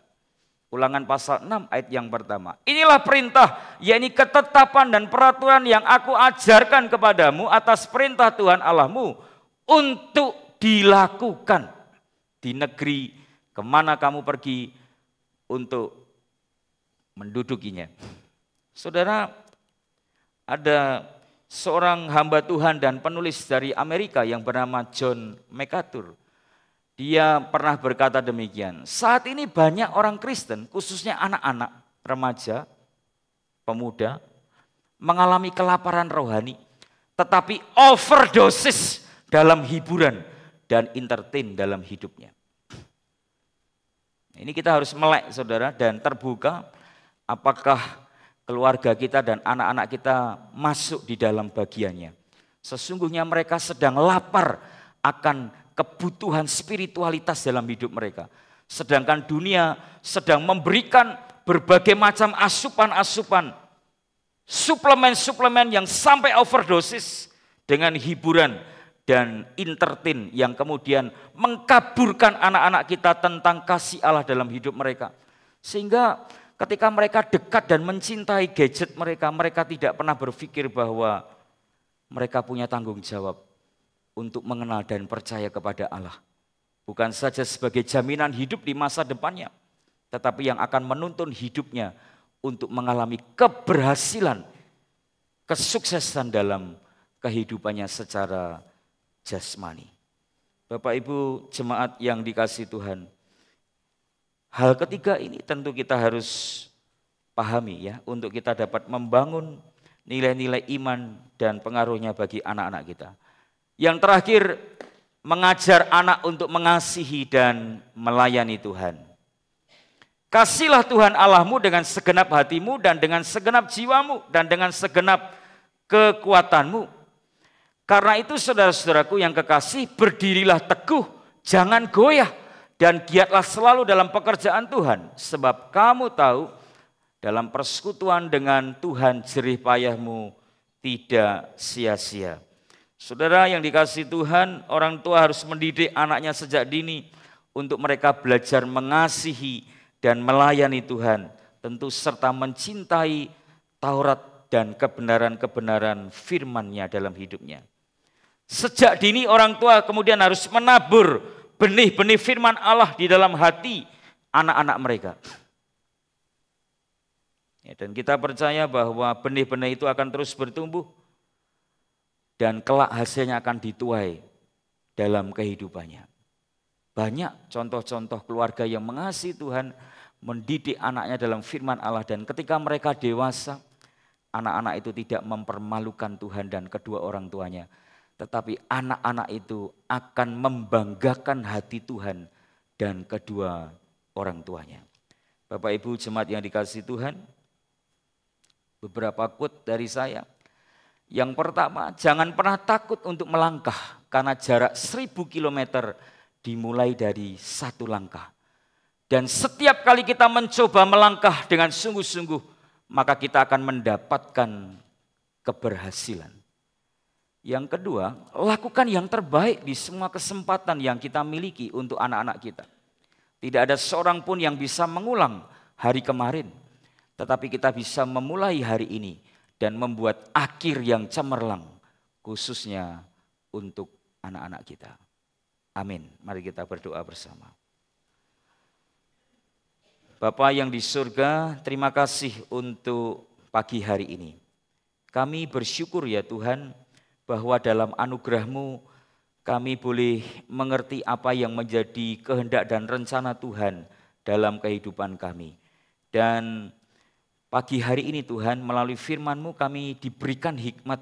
Ulangan pasal 6 ayat yang pertama. Inilah perintah, yakni ketetapan dan peraturan yang aku ajarkan kepadamu atas perintah Tuhan Allahmu untuk dilakukan di negeri kemana kamu pergi untuk mendudukinya. Saudara, ada seorang hamba Tuhan dan penulis dari Amerika yang bernama John MacArthur. Dia pernah berkata demikian, saat ini banyak orang Kristen, khususnya anak-anak, remaja, pemuda, mengalami kelaparan rohani, tetapi overdosis dalam hiburan dan entertain dalam hidupnya. Ini kita harus melek, saudara, dan terbuka apakah keluarga kita dan anak-anak kita masuk di dalam bagiannya. Sesungguhnya mereka sedang lapar akan kebutuhan spiritualitas dalam hidup mereka. Sedangkan dunia sedang memberikan berbagai macam asupan-asupan, suplemen-suplemen yang sampai overdosis dengan hiburan dan entertain yang kemudian mengkaburkan anak-anak kita tentang kasih Allah dalam hidup mereka. Sehingga ketika mereka dekat dan mencintai gadget mereka, mereka tidak pernah berpikir bahwa mereka punya tanggung jawab untuk mengenal dan percaya kepada Allah. Bukan saja sebagai jaminan hidup di masa depannya, tetapi yang akan menuntun hidupnya untuk mengalami keberhasilan, kesuksesan dalam kehidupannya secara jasmani. Bapak Ibu jemaat yang dikasihi Tuhan, hal ketiga ini tentu kita harus pahami ya, untuk kita dapat membangun nilai-nilai iman dan pengaruhnya bagi anak-anak kita. Yang terakhir, mengajar anak untuk mengasihi dan melayani Tuhan. Kasihlah Tuhan Allahmu dengan segenap hatimu dan dengan segenap jiwamu dan dengan segenap kekuatanmu. Karena itu saudara-saudaraku yang kekasih, berdirilah teguh, jangan goyah, dan giatlah selalu dalam pekerjaan Tuhan. Sebab kamu tahu, dalam persekutuan dengan Tuhan jerih payahmu tidak sia-sia. Saudara yang dikasihi Tuhan, orang tua harus mendidik anaknya sejak dini untuk mereka belajar mengasihi dan melayani Tuhan, tentu serta mencintai Taurat dan kebenaran-kebenaran firman-Nya dalam hidupnya. Sejak dini orang tua kemudian harus menabur benih-benih firman Allah di dalam hati anak-anak mereka. Ya, dan kita percaya bahwa benih-benih itu akan terus bertumbuh dan kelak hasilnya akan dituai dalam kehidupannya. Banyak contoh-contoh keluarga yang mengasihi Tuhan, mendidik anaknya dalam firman Allah, dan ketika mereka dewasa, anak-anak itu tidak mempermalukan Tuhan dan kedua orang tuanya, tetapi anak-anak itu akan membanggakan hati Tuhan dan kedua orang tuanya. Bapak Ibu jemaat yang dikasihi Tuhan, beberapa quote dari saya. Yang pertama, jangan pernah takut untuk melangkah karena jarak 1000 km dimulai dari satu langkah. Dan setiap kali kita mencoba melangkah dengan sungguh-sungguh, maka kita akan mendapatkan keberhasilan. Yang kedua, lakukan yang terbaik di semua kesempatan yang kita miliki untuk anak-anak kita. Tidak ada seorang pun yang bisa mengulang hari kemarin, tetapi kita bisa memulai hari ini dan membuat akhir yang cemerlang, khususnya untuk anak-anak kita. Amin. Mari kita berdoa bersama. Bapa yang di surga, terima kasih untuk pagi hari ini. Kami bersyukur ya Tuhan, bahwa dalam anugerah-Mu kami boleh mengerti apa yang menjadi kehendak dan rencana Tuhan dalam kehidupan kami. Dan pagi hari ini Tuhan, melalui firman-Mu kami diberikan hikmat,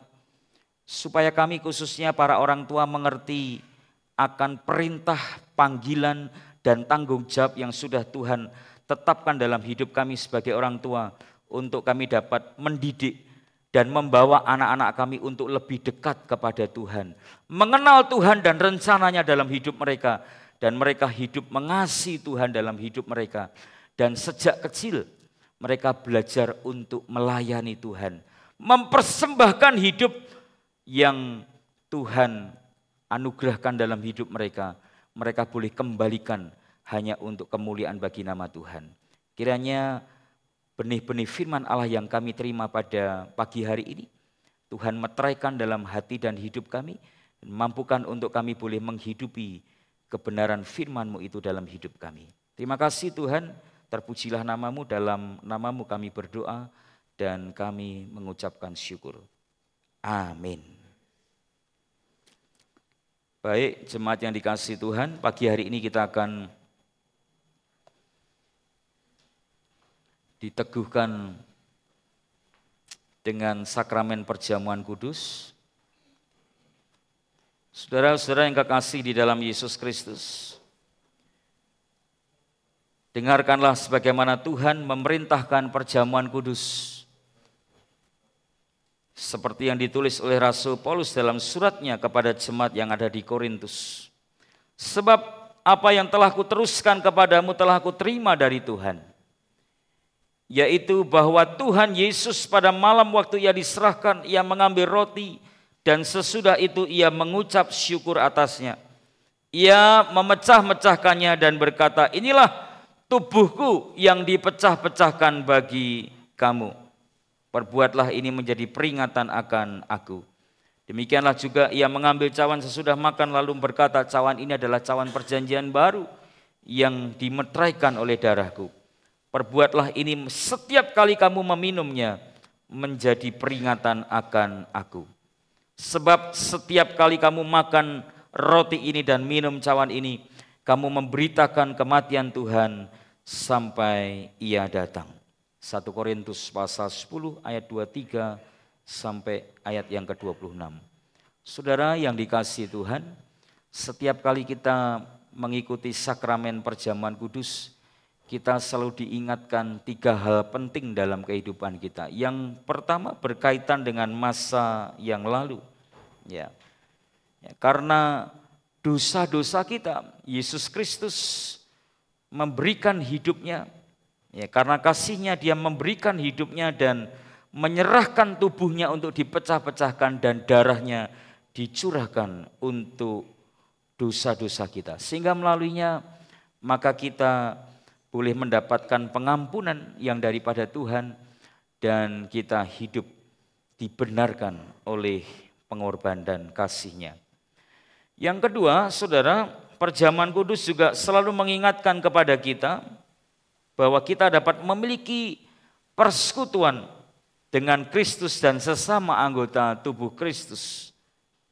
supaya kami khususnya para orang tua mengerti akan perintah, panggilan, dan tanggung jawab yang sudah Tuhan tetapkan dalam hidup kami sebagai orang tua, untuk kami dapat mendidik dan membawa anak-anak kami untuk lebih dekat kepada Tuhan, mengenal Tuhan dan rencananya dalam hidup mereka, dan mereka hidup mengasihi Tuhan dalam hidup mereka. Dan sejak kecil mereka belajar untuk melayani Tuhan, mempersembahkan hidup yang Tuhan anugerahkan dalam hidup mereka. Mereka boleh kembalikan hanya untuk kemuliaan bagi nama Tuhan. Kiranya benih-benih firman Allah yang kami terima pada pagi hari ini, Tuhan meteraikan dalam hati dan hidup kami, dan mampukan untuk kami boleh menghidupi kebenaran firman-Mu itu dalam hidup kami. Terima kasih Tuhan, terpujilah nama-Mu, dalam nama-Mu kami berdoa dan kami mengucapkan syukur. Amin. Baik, jemaat yang dikasihi Tuhan, pagi hari ini kita akan diteguhkan dengan sakramen perjamuan kudus. Saudara-saudara yang kekasih di dalam Yesus Kristus, dengarkanlah sebagaimana Tuhan memerintahkan perjamuan kudus, seperti yang ditulis oleh Rasul Paulus dalam suratnya kepada jemaat yang ada di Korintus. Sebab apa yang telah kuteruskan kepadamu telah kuterima dari Tuhan, yaitu bahwa Tuhan Yesus pada malam waktu Ia diserahkan, Ia mengambil roti, dan sesudah itu Ia mengucap syukur atasnya. Ia memecah-mecahkannya dan berkata, inilah tubuhku yang dipecah-pecahkan bagi kamu. Perbuatlah ini menjadi peringatan akan aku. Demikianlah juga Ia mengambil cawan sesudah makan lalu berkata, cawan ini adalah cawan perjanjian baru yang dimeteraikan oleh darahku. Perbuatlah ini setiap kali kamu meminumnya menjadi peringatan akan aku. Sebab setiap kali kamu makan roti ini dan minum cawan ini, kamu memberitakan kematian Tuhan sampai Ia datang. 1 Korintus pasal 10 ayat 23 sampai ayat yang ke-26. Saudara yang dikasihi Tuhan, setiap kali kita mengikuti sakramen perjamuan kudus, kita selalu diingatkan 3 hal penting dalam kehidupan kita. Yang pertama berkaitan dengan masa yang lalu. Ya, karena dosa-dosa kita, Yesus Kristus memberikan hidupnya. Ya, karena kasih-Nya Dia memberikan hidupnya dan menyerahkan tubuhnya untuk dipecah-pecahkan dan darahnya dicurahkan untuk dosa-dosa kita. Sehingga melaluinya maka kita boleh mendapatkan pengampunan yang daripada Tuhan dan kita hidup dibenarkan oleh pengorbanan dan kasih-Nya. Yang kedua, saudara, perjamuan kudus juga selalu mengingatkan kepada kita bahwa kita dapat memiliki persekutuan dengan Kristus dan sesama anggota tubuh Kristus.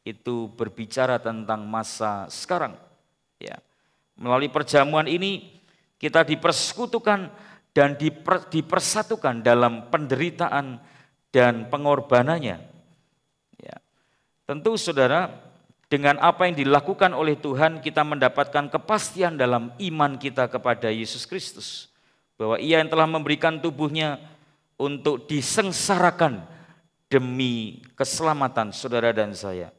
Itu berbicara tentang masa sekarang. Ya. Melalui perjamuan ini kita dipersekutukan dan dipersatukan dalam penderitaan dan pengorbanannya. Ya. Tentu saudara, dengan apa yang dilakukan oleh Tuhan kita mendapatkan kepastian dalam iman kita kepada Yesus Kristus. bahwa Ia yang telah memberikan tubuhnya untuk disengsarakan demi keselamatan saudara dan saya.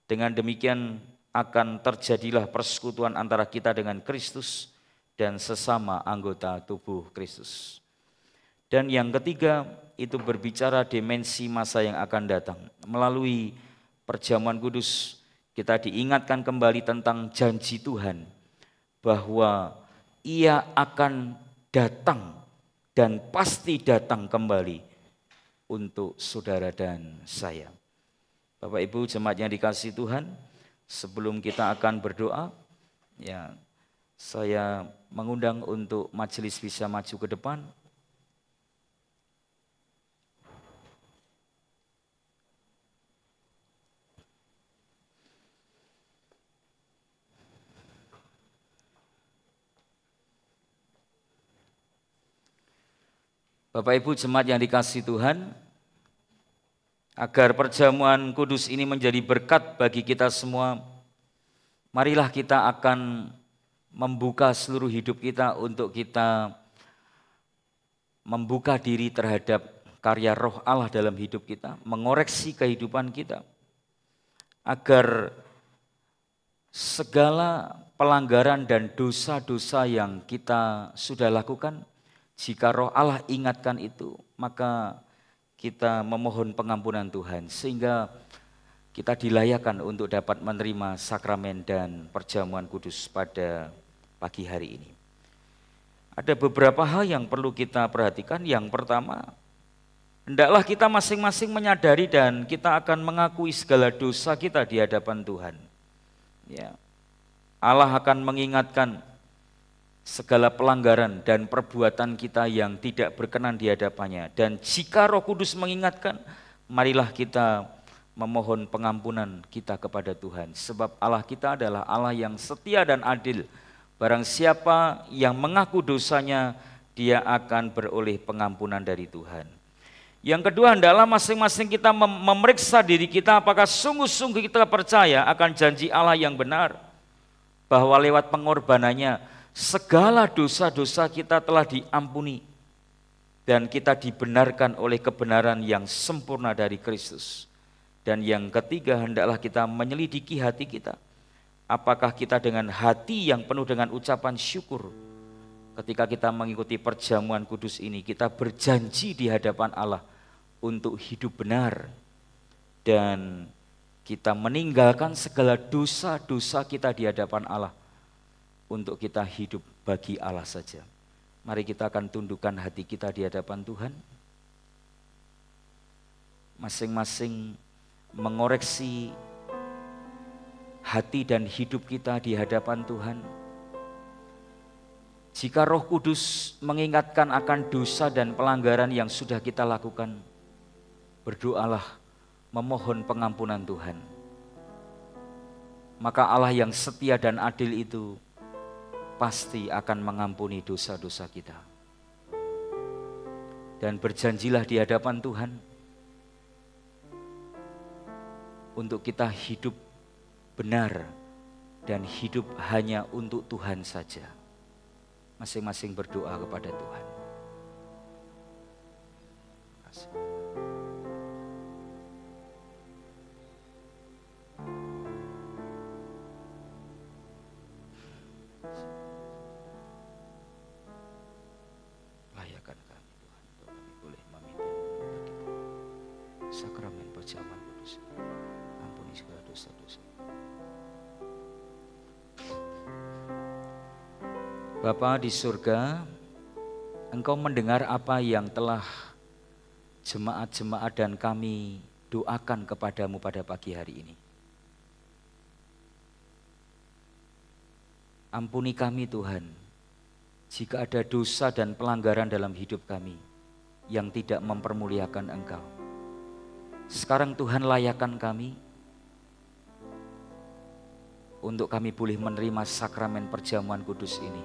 Dengan demikian akan terjadilah persekutuan antara kita dengan Kristus dan sesama anggota tubuh Kristus. Dan yang ketiga itu berbicara dimensi masa yang akan datang. Melalui perjamuan kudus kita diingatkan kembali tentang janji Tuhan bahwa Ia akan datang dan pasti datang kembali untuk saudara dan saya. Bapak Ibu jemaat yang dikasihi Tuhan, sebelum kita akan berdoa, ya saya mengundang untuk majelis bisa maju ke depan. Bapak Ibu jemaat yang dikasihi Tuhan, agar perjamuan kudus ini menjadi berkat bagi kita semua, marilah kita akan membuka seluruh hidup kita untuk kita membuka diri terhadap karya Roh Allah dalam hidup kita, mengoreksi kehidupan kita, agar segala pelanggaran dan dosa-dosa yang kita sudah lakukan, jika Roh Allah ingatkan itu, maka kita memohon pengampunan Tuhan sehingga kita dilayakkan untuk dapat menerima sakramen dan perjamuan kudus pada pagi hari ini. Ada beberapa hal yang perlu kita perhatikan. Yang pertama, hendaklah kita masing-masing menyadari dan kita akan mengakui segala dosa kita di hadapan Tuhan. Ya. Allah akan mengingatkan segala pelanggaran dan perbuatan kita yang tidak berkenan di hadapannya. Dan jika Roh Kudus mengingatkan, marilah kita memohon pengampunan kita kepada Tuhan. Sebab Allah kita adalah Allah yang setia dan adil. Barang siapa yang mengaku dosanya, dia akan beroleh pengampunan dari Tuhan. Yang kedua, hendaklah masing-masing kita memeriksa diri kita apakah sungguh-sungguh kita percaya akan janji Allah yang benar. Bahwa lewat pengorbanannya, segala dosa-dosa kita telah diampuni dan kita dibenarkan oleh kebenaran yang sempurna dari Kristus. Dan yang ketiga, hendaklah kita menyelidiki hati kita. Apakah kita dengan hati yang penuh dengan ucapan syukur ketika kita mengikuti perjamuan kudus ini, kita berjanji di hadapan Allah untuk hidup benar dan kita meninggalkan segala dosa-dosa kita di hadapan Allah untuk kita hidup bagi Allah saja. Mari kita akan tundukkan hati kita di hadapan Tuhan. Masing-masing mengoreksi hati dan hidup kita di hadapan Tuhan. Jika Roh Kudus mengingatkan akan dosa dan pelanggaran yang sudah kita lakukan, berdoalah memohon pengampunan Tuhan. Maka Allah yang setia dan adil itu pasti akan mengampuni dosa-dosa kita. Dan berjanjilah di hadapan Tuhan untuk kita hidup benar dan hidup hanya untuk Tuhan saja. Masing-masing berdoa kepada Tuhan. Terima kasih. Sakramen perjamuan kudus, ampuni segala dosa-dosa. Bapa di surga, Engkau mendengar apa yang telah jemaat-jemaat dan kami doakan kepadamu pada pagi hari ini. Ampuni kami Tuhan, jika ada dosa dan pelanggaran dalam hidup kami yang tidak mempermuliakan Engkau. Sekarang Tuhan layakkan kami untuk kami boleh menerima sakramen perjamuan kudus ini.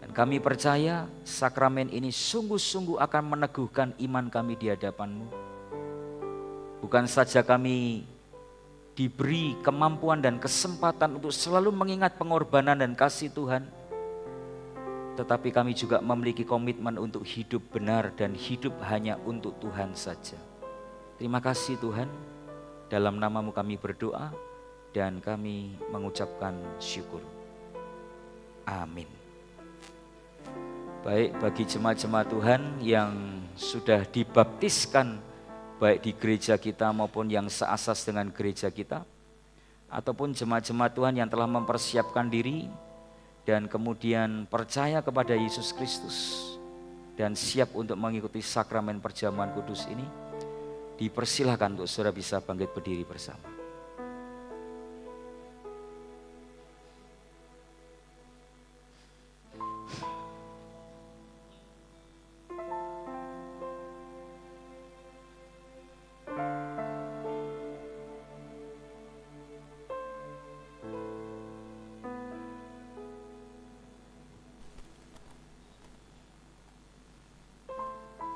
Dan kami percaya sakramen ini sungguh-sungguh akan meneguhkan iman kami di hadapan-Mu. Bukan saja kami diberi kemampuan dan kesempatan untuk selalu mengingat pengorbanan dan kasih Tuhan, tetapi kami juga memiliki komitmen untuk hidup benar dan hidup hanya untuk Tuhan saja. Terima kasih Tuhan, dalam nama-Mu kami berdoa dan kami mengucapkan syukur. Amin. Baik, bagi jemaat-jemaat Tuhan yang sudah dibaptiskan baik di gereja kita maupun yang seasas dengan gereja kita, ataupun jemaat-jemaat Tuhan yang telah mempersiapkan diri dan kemudian percaya kepada Yesus Kristus dan siap untuk mengikuti sakramen perjamuan kudus ini, dipersilahkan untuk saudara bisa bangkit berdiri bersama.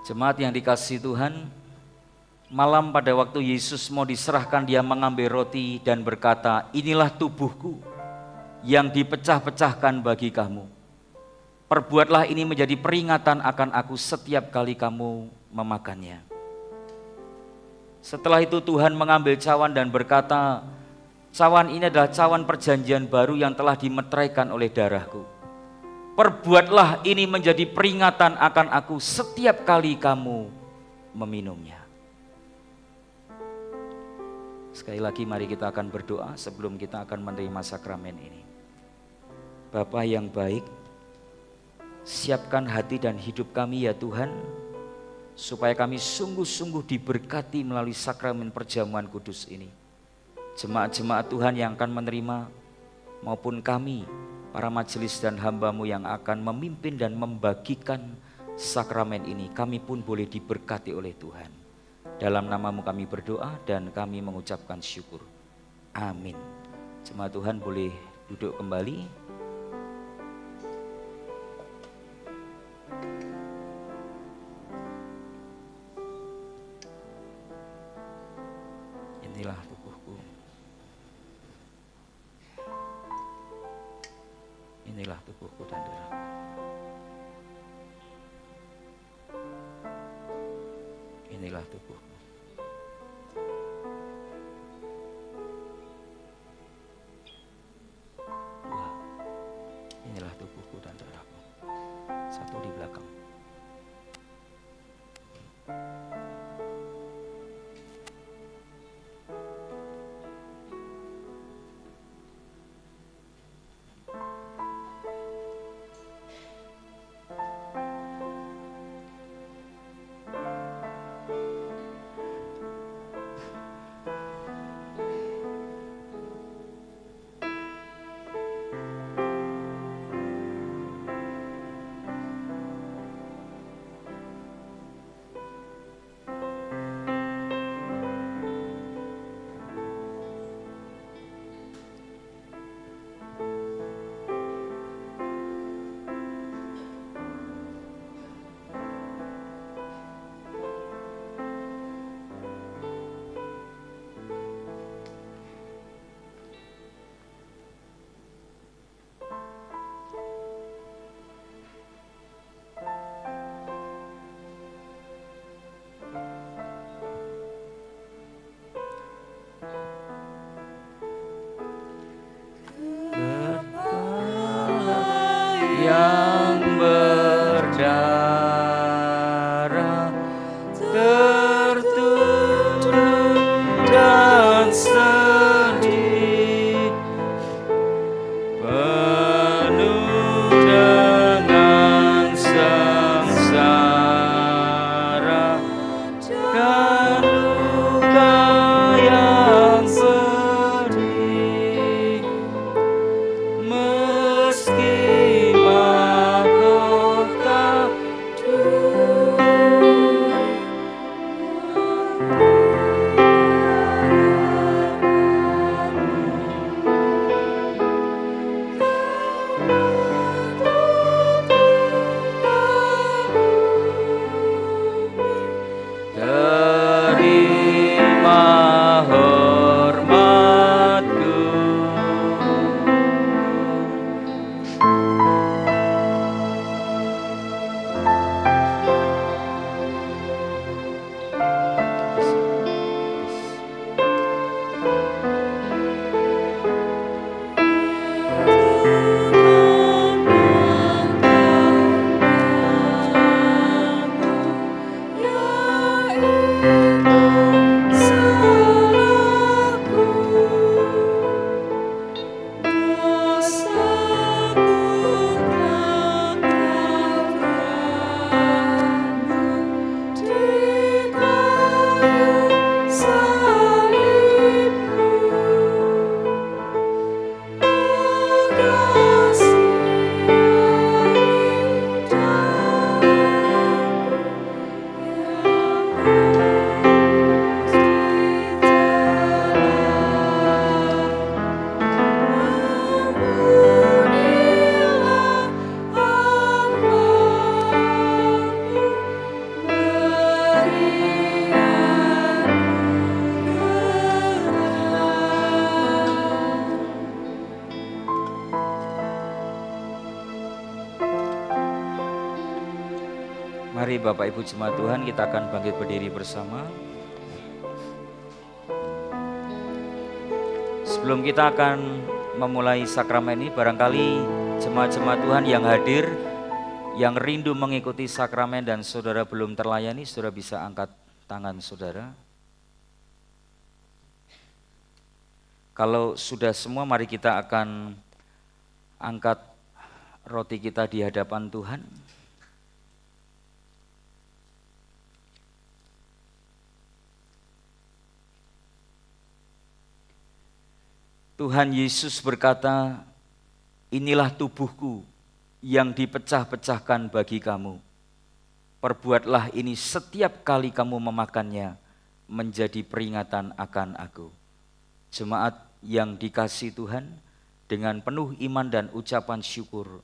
Jemaat yang dikasihi Tuhan, malam pada waktu Yesus mau diserahkan, dia mengambil roti dan berkata, inilah tubuhku yang dipecah-pecahkan bagi kamu. Perbuatlah ini menjadi peringatan akan aku setiap kali kamu memakannya. Setelah itu Tuhan mengambil cawan dan berkata, cawan ini adalah cawan perjanjian baru yang telah dimeteraikan oleh darahku. Perbuatlah ini menjadi peringatan akan aku setiap kali kamu meminumnya. Sekali lagi mari kita akan berdoa sebelum kita akan menerima sakramen ini. Bapa yang baik, siapkan hati dan hidup kami ya Tuhan, supaya kami sungguh-sungguh diberkati melalui sakramen perjamuan kudus ini. Jemaat-jemaat Tuhan yang akan menerima maupun kami, para majelis dan hamba-Mu yang akan memimpin dan membagikan sakramen ini, kami pun boleh diberkati oleh Tuhan. Dalam nama-Mu kami berdoa dan kami mengucapkan syukur. Amin. Jemaat Tuhan boleh duduk kembali. Inilah tubuhku. Inilah tubuhku dan darahku. Inilah tubuhku. Dua. Inilah tubuhku dan darahku. Satu di belakang. Mari Bapak Ibu jemaat Tuhan, kita akan bangkit berdiri bersama. Sebelum kita akan memulai sakramen ini, barangkali jemaat-jemaat Tuhan yang hadir, yang rindu mengikuti sakramen dan saudara belum terlayani, saudara bisa angkat tangan saudara. Kalau sudah semua, mari kita akan angkat roti kita di hadapan Tuhan. Tuhan Yesus berkata, inilah tubuhku yang dipecah-pecahkan bagi kamu. Perbuatlah ini setiap kali kamu memakannya menjadi peringatan akan aku. Jemaat yang dikasihi Tuhan, dengan penuh iman dan ucapan syukur,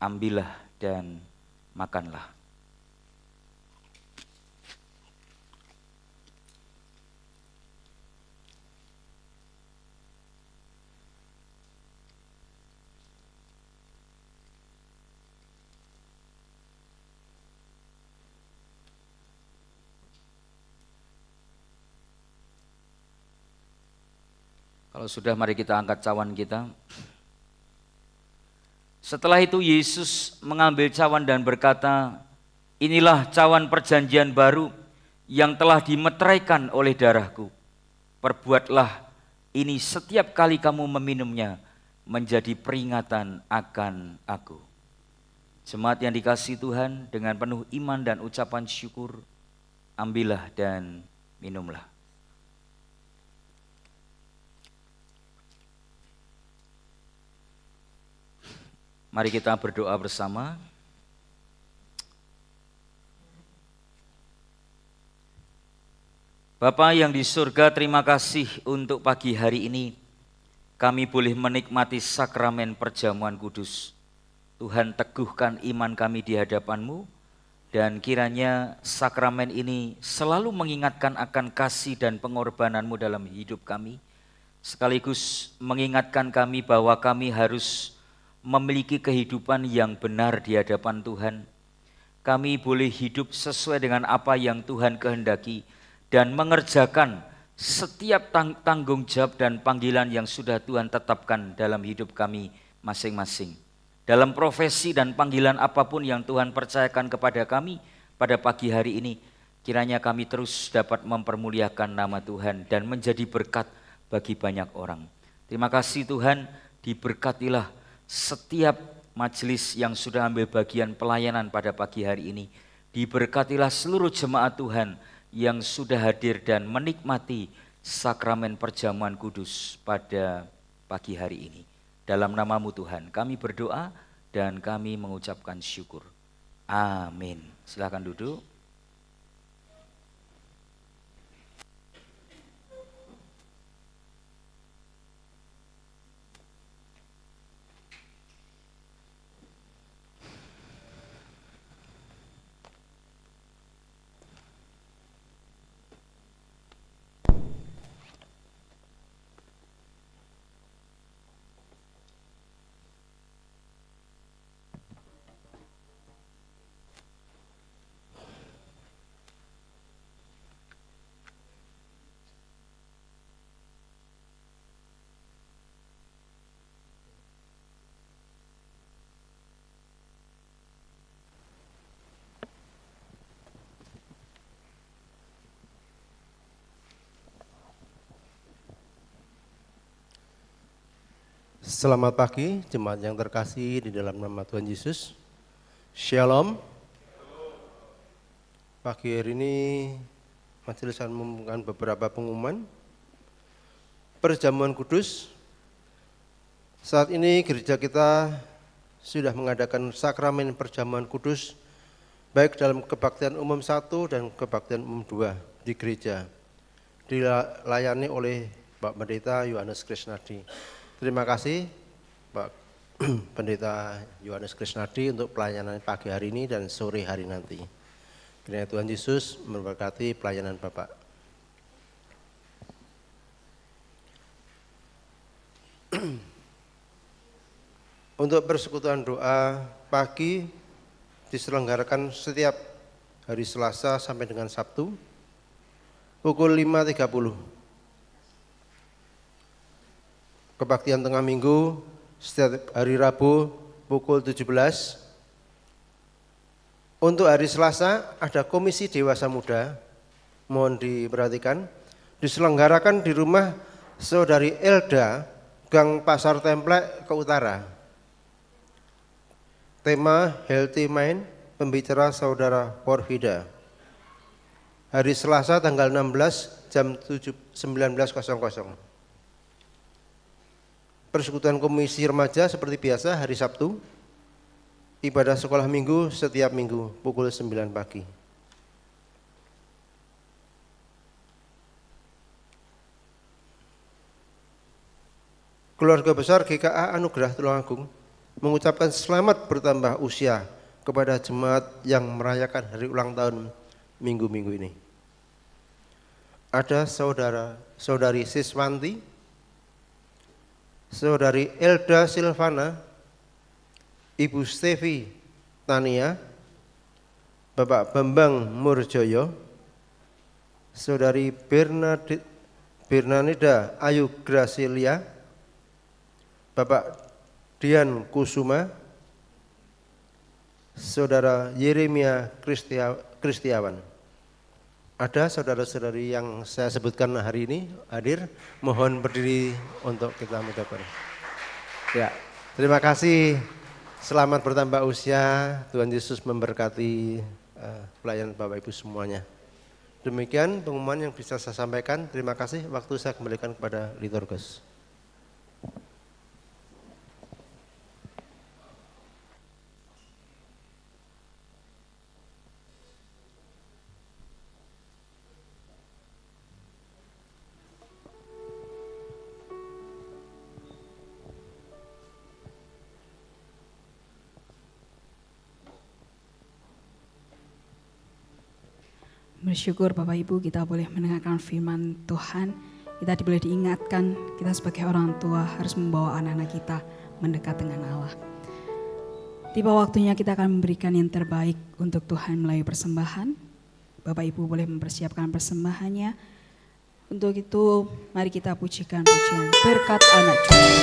ambillah dan makanlah. Kalau sudah, mari kita angkat cawan kita. Setelah itu Yesus mengambil cawan dan berkata, inilah cawan perjanjian baru yang telah dimeteraikan oleh darahku. Perbuatlah ini setiap kali kamu meminumnya menjadi peringatan akan aku. Jemaat yang dikasihi Tuhan, dengan penuh iman dan ucapan syukur, ambillah dan minumlah. Mari kita berdoa bersama. Bapa yang di surga, terima kasih untuk pagi hari ini. Kami boleh menikmati sakramen perjamuan kudus. Tuhan, teguhkan iman kami di hadapan-Mu, dan kiranya sakramen ini selalu mengingatkan akan kasih dan pengorbanan-Mu dalam hidup kami. Sekaligus mengingatkan kami bahwa kami harus memiliki kehidupan yang benar di hadapan Tuhan. Kami boleh hidup sesuai dengan apa yang Tuhan kehendaki dan mengerjakan setiap tanggung jawab dan panggilan yang sudah Tuhan tetapkan dalam hidup kami masing-masing. Dalam profesi dan panggilan apapun yang Tuhan percayakan kepada kami pada pagi hari ini, kiranya kami terus dapat mempermuliakan nama Tuhan dan menjadi berkat bagi banyak orang. Terima kasih Tuhan, diberkatilah setiap majelis yang sudah ambil bagian pelayanan pada pagi hari ini. Diberkatilah seluruh jemaat Tuhan yang sudah hadir dan menikmati sakramen perjamuan kudus pada pagi hari ini. Dalam nama-Mu Tuhan kami berdoa dan kami mengucapkan syukur. Amin. Silakan duduk. Selamat pagi, jemaat yang terkasih di dalam nama Tuhan Yesus. Shalom. Pagi hari ini majelis akan mengumumkan beberapa pengumuman. Perjamuan kudus. Saat ini gereja kita sudah mengadakan sakramen perjamuan kudus baik dalam kebaktian umum 1 dan kebaktian umum 2 di gereja. Dilayani oleh Pak Pendeta Yohanes Krisnadi. Terima kasih Pak Pendeta Yohanes Krisnadi untuk pelayanan pagi hari ini dan sore hari nanti. Kiranya Tuhan Yesus memberkati pelayanan Bapak. Untuk persekutuan doa pagi diselenggarakan setiap hari Selasa sampai dengan Sabtu, pukul 5.30. Kebaktian tengah minggu setiap hari Rabu pukul 17. Untuk hari Selasa ada komisi dewasa muda, mohon diperhatikan, diselenggarakan di rumah Saudari Elda, Gang Pasar Templek ke Utara. Tema Healthy Mind, pembicara Saudara Porfida. Hari Selasa tanggal 16 jam 19.00. Persekutuan Komisi Remaja seperti biasa hari Sabtu. Ibadah sekolah minggu setiap minggu pukul 9 pagi. Keluarga besar GKA Anugerah Tulungagung mengucapkan selamat bertambah usia kepada jemaat yang merayakan hari ulang tahun minggu-minggu ini. Ada saudari Siswanti, saudari Elda Silvana, Ibu Stevi Tania, Bapak Bambang Murjoyo, saudari Bernanida Ayu Gracilia, Bapak Dian Kusuma, saudara Yeremia Kristiawan. Ada saudara-saudari yang saya sebutkan hari ini hadir, mohon berdiri untuk kita mengucapkan. Ya, terima kasih. Selamat bertambah usia. Tuhan Yesus memberkati pelayan Bapak Ibu semuanya. Demikian pengumuman yang bisa saya sampaikan. Terima kasih. Waktu saya kembalikan kepada liturgus. Bersyukur Bapak Ibu kita boleh mendengarkan firman Tuhan. Kita boleh diingatkan kita sebagai orang tua harus membawa anak-anak kita mendekat dengan Allah. Tiba waktunya kita akan memberikan yang terbaik untuk Tuhan melalui persembahan. Bapak Ibu boleh mempersiapkan persembahannya. Untuk itu mari kita pujikan pujian berkat anak cucu.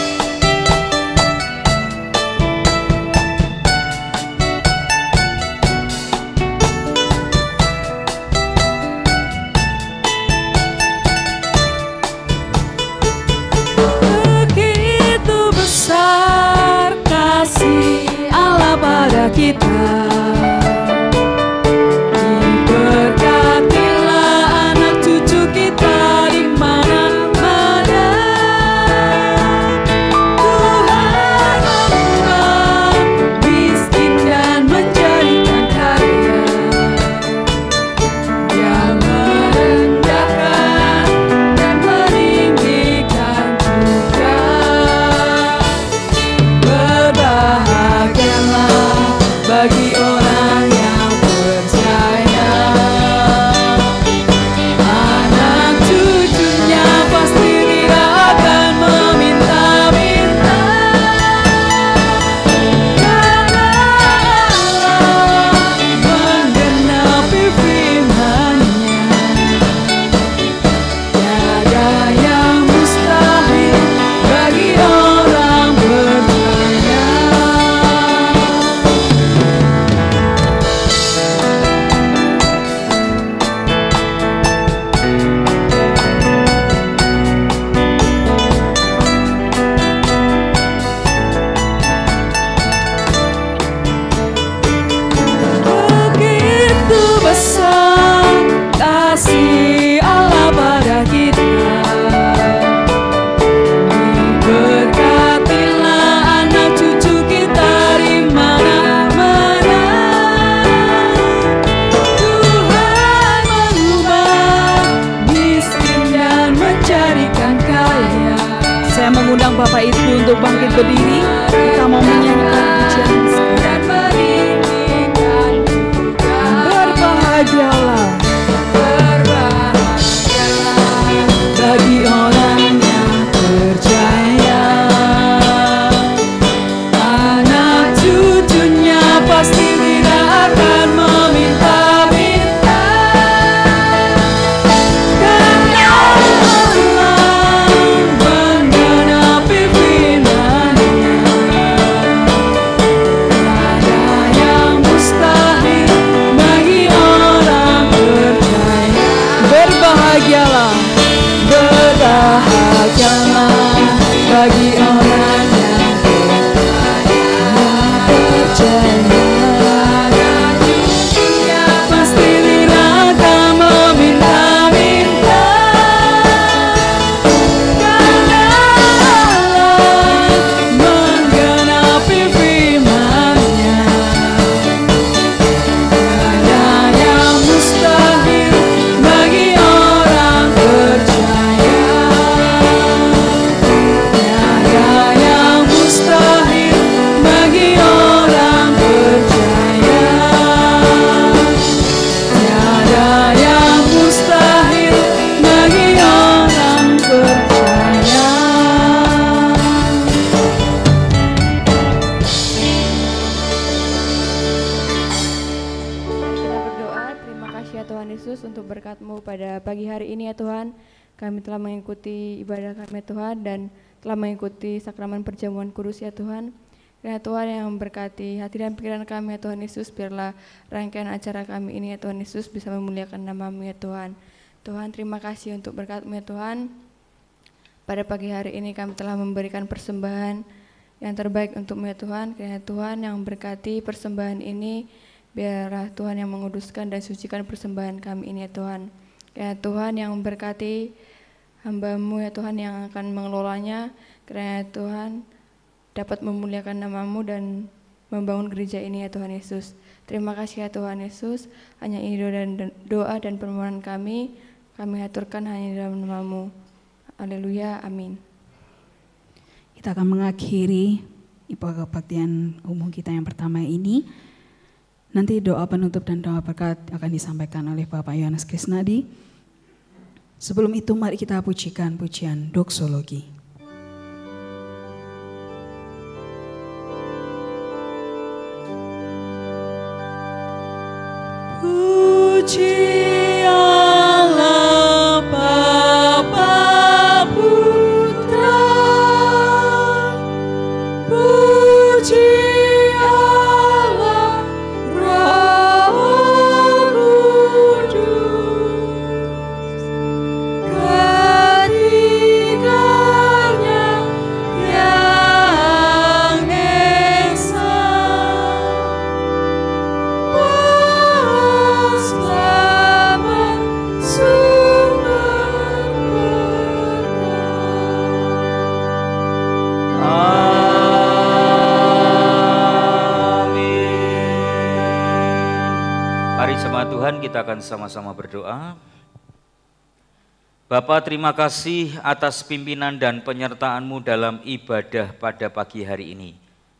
Kita diberkatilah anak cucu kita di mana-mana. Tuhan mengubah miskin dan menjadikan kaya. Dia merendahkan dan meninggikan juga. Berbahagialah bagi orang yang percaya, anak cucunya pasti tidak akan meminta-minta. Karena Allah menggenapi firman-Nya, tiada yang mustahil bagi orang percaya. Begitu besar kasih Allah pada kita. Diberkatilah anak cucu kita di mana-mana. Tuhan mengubah miskin dan menjadikan kaya. Saya mengundang Bapak Ibu untuk bangkit berdiri. Kita mau menyanyikan pujian sekarang. Berbahagialah Bagi orang yang percaya, anak cucunya pasti tidak akan meminta-minta. Yesus untuk berkat-Mu pada pagi hari ini ya Tuhan. Kami telah mengikuti ibadah kami ya Tuhan dan telah mengikuti sakramen perjamuan kudus ya Tuhan. Kiranya Tuhan yang memberkati hati dan pikiran kami ya Tuhan Yesus, biarlah rangkaian acara kami ini ya Tuhan Yesus bisa memuliakan nama-Mu ya Tuhan. Tuhan terima kasih untuk berkat-Mu ya Tuhan. Pada pagi hari ini kami telah memberikan persembahan yang terbaik untuk-Mu ya Tuhan. Kiranya Tuhan yang memberkati persembahan ini, biarlah Tuhan yang menguduskan dan sucikan persembahan kami ini ya Tuhan. Kiranya Tuhan yang memberkati hamba-Mu ya Tuhan yang akan mengelolanya. Kiranya Tuhan dapat memuliakan nama-Mu dan membangun gereja ini ya Tuhan Yesus. Terima kasih ya Tuhan Yesus. Hanya ini doa dan permohonan kami aturkan hanya dalam nama-Mu. Haleluya, amin. Kita akan mengakhiri ibadah kebaktian umum kita yang pertama ini. Nanti doa penutup dan doa berkat akan disampaikan oleh Bapak Yohanes Krisnadi. Sebelum itu mari kita pujikan pujian doksologi. Puji Allah Bapa Putra, puji Allah Roh Kudus, ketiganya yang esa, selamat sumber Mari jemaat Tuhan kita akan sama-sama berdoa. Bapa, terima kasih atas pimpinan dan penyertaan-Mu dalam ibadah pada pagi hari ini.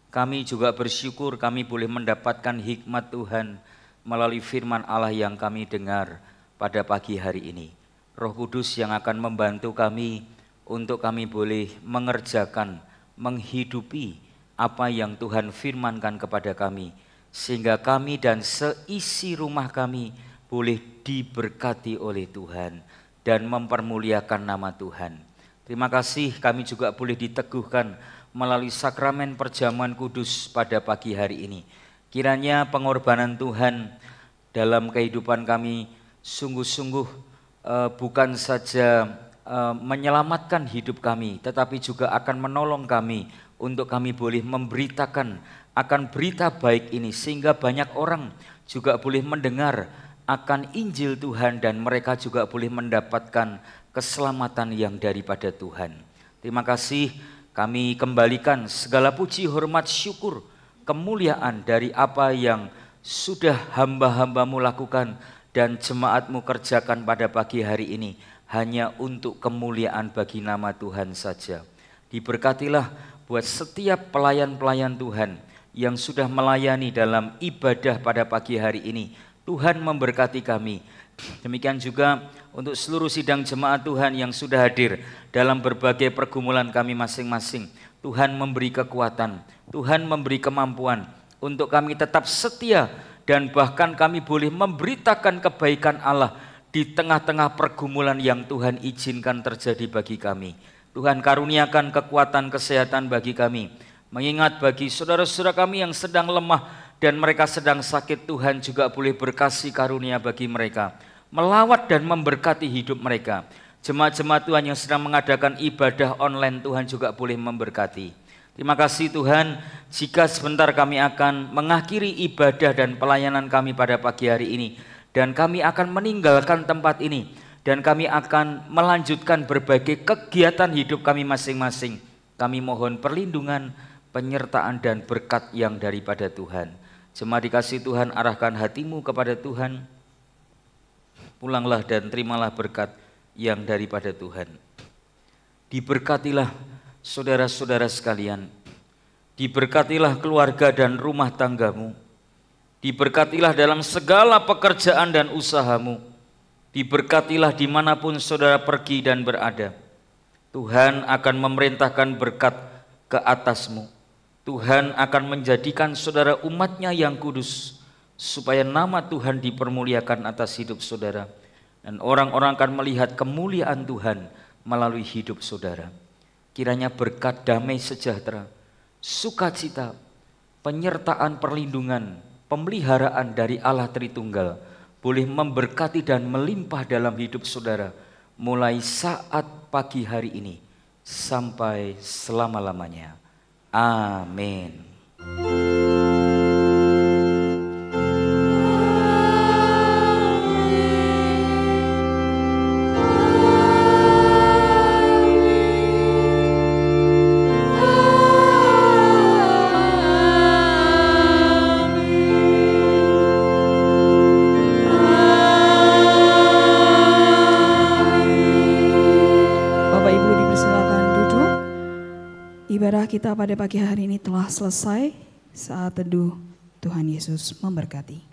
Kami juga bersyukur kami boleh mendapatkan hikmat Tuhan melalui firman Allah yang kami dengar pada pagi hari ini. Roh Kudus yang akan membantu kami untuk kami boleh mengerjakan, menghidupi apa yang Tuhan firmankan kepada kami, sehingga kami dan seisi rumah kami boleh diberkati oleh Tuhan dan mempermuliakan nama Tuhan. Terima kasih kami juga boleh diteguhkan melalui sakramen perjamuan kudus pada pagi hari ini. Kiranya pengorbanan Tuhan dalam kehidupan kami sungguh-sungguh bukan saja menyelamatkan hidup kami, tetapi juga akan menolong kami untuk kami boleh memberitakan akan berita baik ini, sehingga banyak orang juga boleh mendengar akan Injil Tuhan dan mereka juga boleh mendapatkan keselamatan yang daripada Tuhan. Terima kasih, kami kembalikan segala puji, hormat, syukur, kemuliaan dari apa yang sudah hamba-hamba-Mu lakukan dan jemaat-Mu kerjakan pada pagi hari ini, hanya untuk kemuliaan bagi nama Tuhan saja. Diberkatilah buat setiap pelayan-pelayan Tuhan yang sudah melayani dalam ibadah pada pagi hari ini. Tuhan memberkati kami. Demikian juga untuk seluruh sidang jemaat Tuhan yang sudah hadir dalam berbagai pergumulan kami masing-masing. Tuhan memberi kekuatan, Tuhan memberi kemampuan untuk kami tetap setia dan bahkan kami boleh memberitakan kebaikan Allah di tengah-tengah pergumulan yang Tuhan izinkan terjadi bagi kami. Tuhan karuniakan kekuatan kesehatan bagi kami. Mengingat bagi saudara-saudara kami yang sedang lemah dan mereka sedang sakit, Tuhan juga boleh berkasih karunia bagi mereka, melawat dan memberkati hidup mereka. Jemaat-jemaat Tuhan yang sedang mengadakan ibadah online, Tuhan juga boleh memberkati. Terima kasih Tuhan, jika sebentar kami akan mengakhiri ibadah dan pelayanan kami pada pagi hari ini, dan kami akan meninggalkan tempat ini, dan kami akan melanjutkan berbagai kegiatan hidup kami masing-masing. Kami mohon perlindungan, penyertaan dan berkat yang daripada Tuhan. Jemaat dikasih Tuhan, arahkan hatimu kepada Tuhan. Pulanglah dan terimalah berkat yang daripada Tuhan. Diberkatilah saudara-saudara sekalian. Diberkatilah keluarga dan rumah tanggamu. Diberkatilah dalam segala pekerjaan dan usahamu. Diberkatilah dimanapun saudara pergi dan berada. Tuhan akan memerintahkan berkat ke atasmu. Tuhan akan menjadikan saudara umatnya yang kudus, supaya nama Tuhan dipermuliakan atas hidup saudara. Dan orang-orang akan melihat kemuliaan Tuhan melalui hidup saudara. Kiranya berkat damai sejahtera, sukacita, penyertaan perlindungan, pemeliharaan dari Allah Tritunggal boleh memberkati dan melimpah dalam hidup saudara mulai saat pagi hari ini sampai selama-lamanya. Amin. Ibadah kita pada pagi hari ini telah selesai. Saat teduh, Tuhan Yesus memberkati.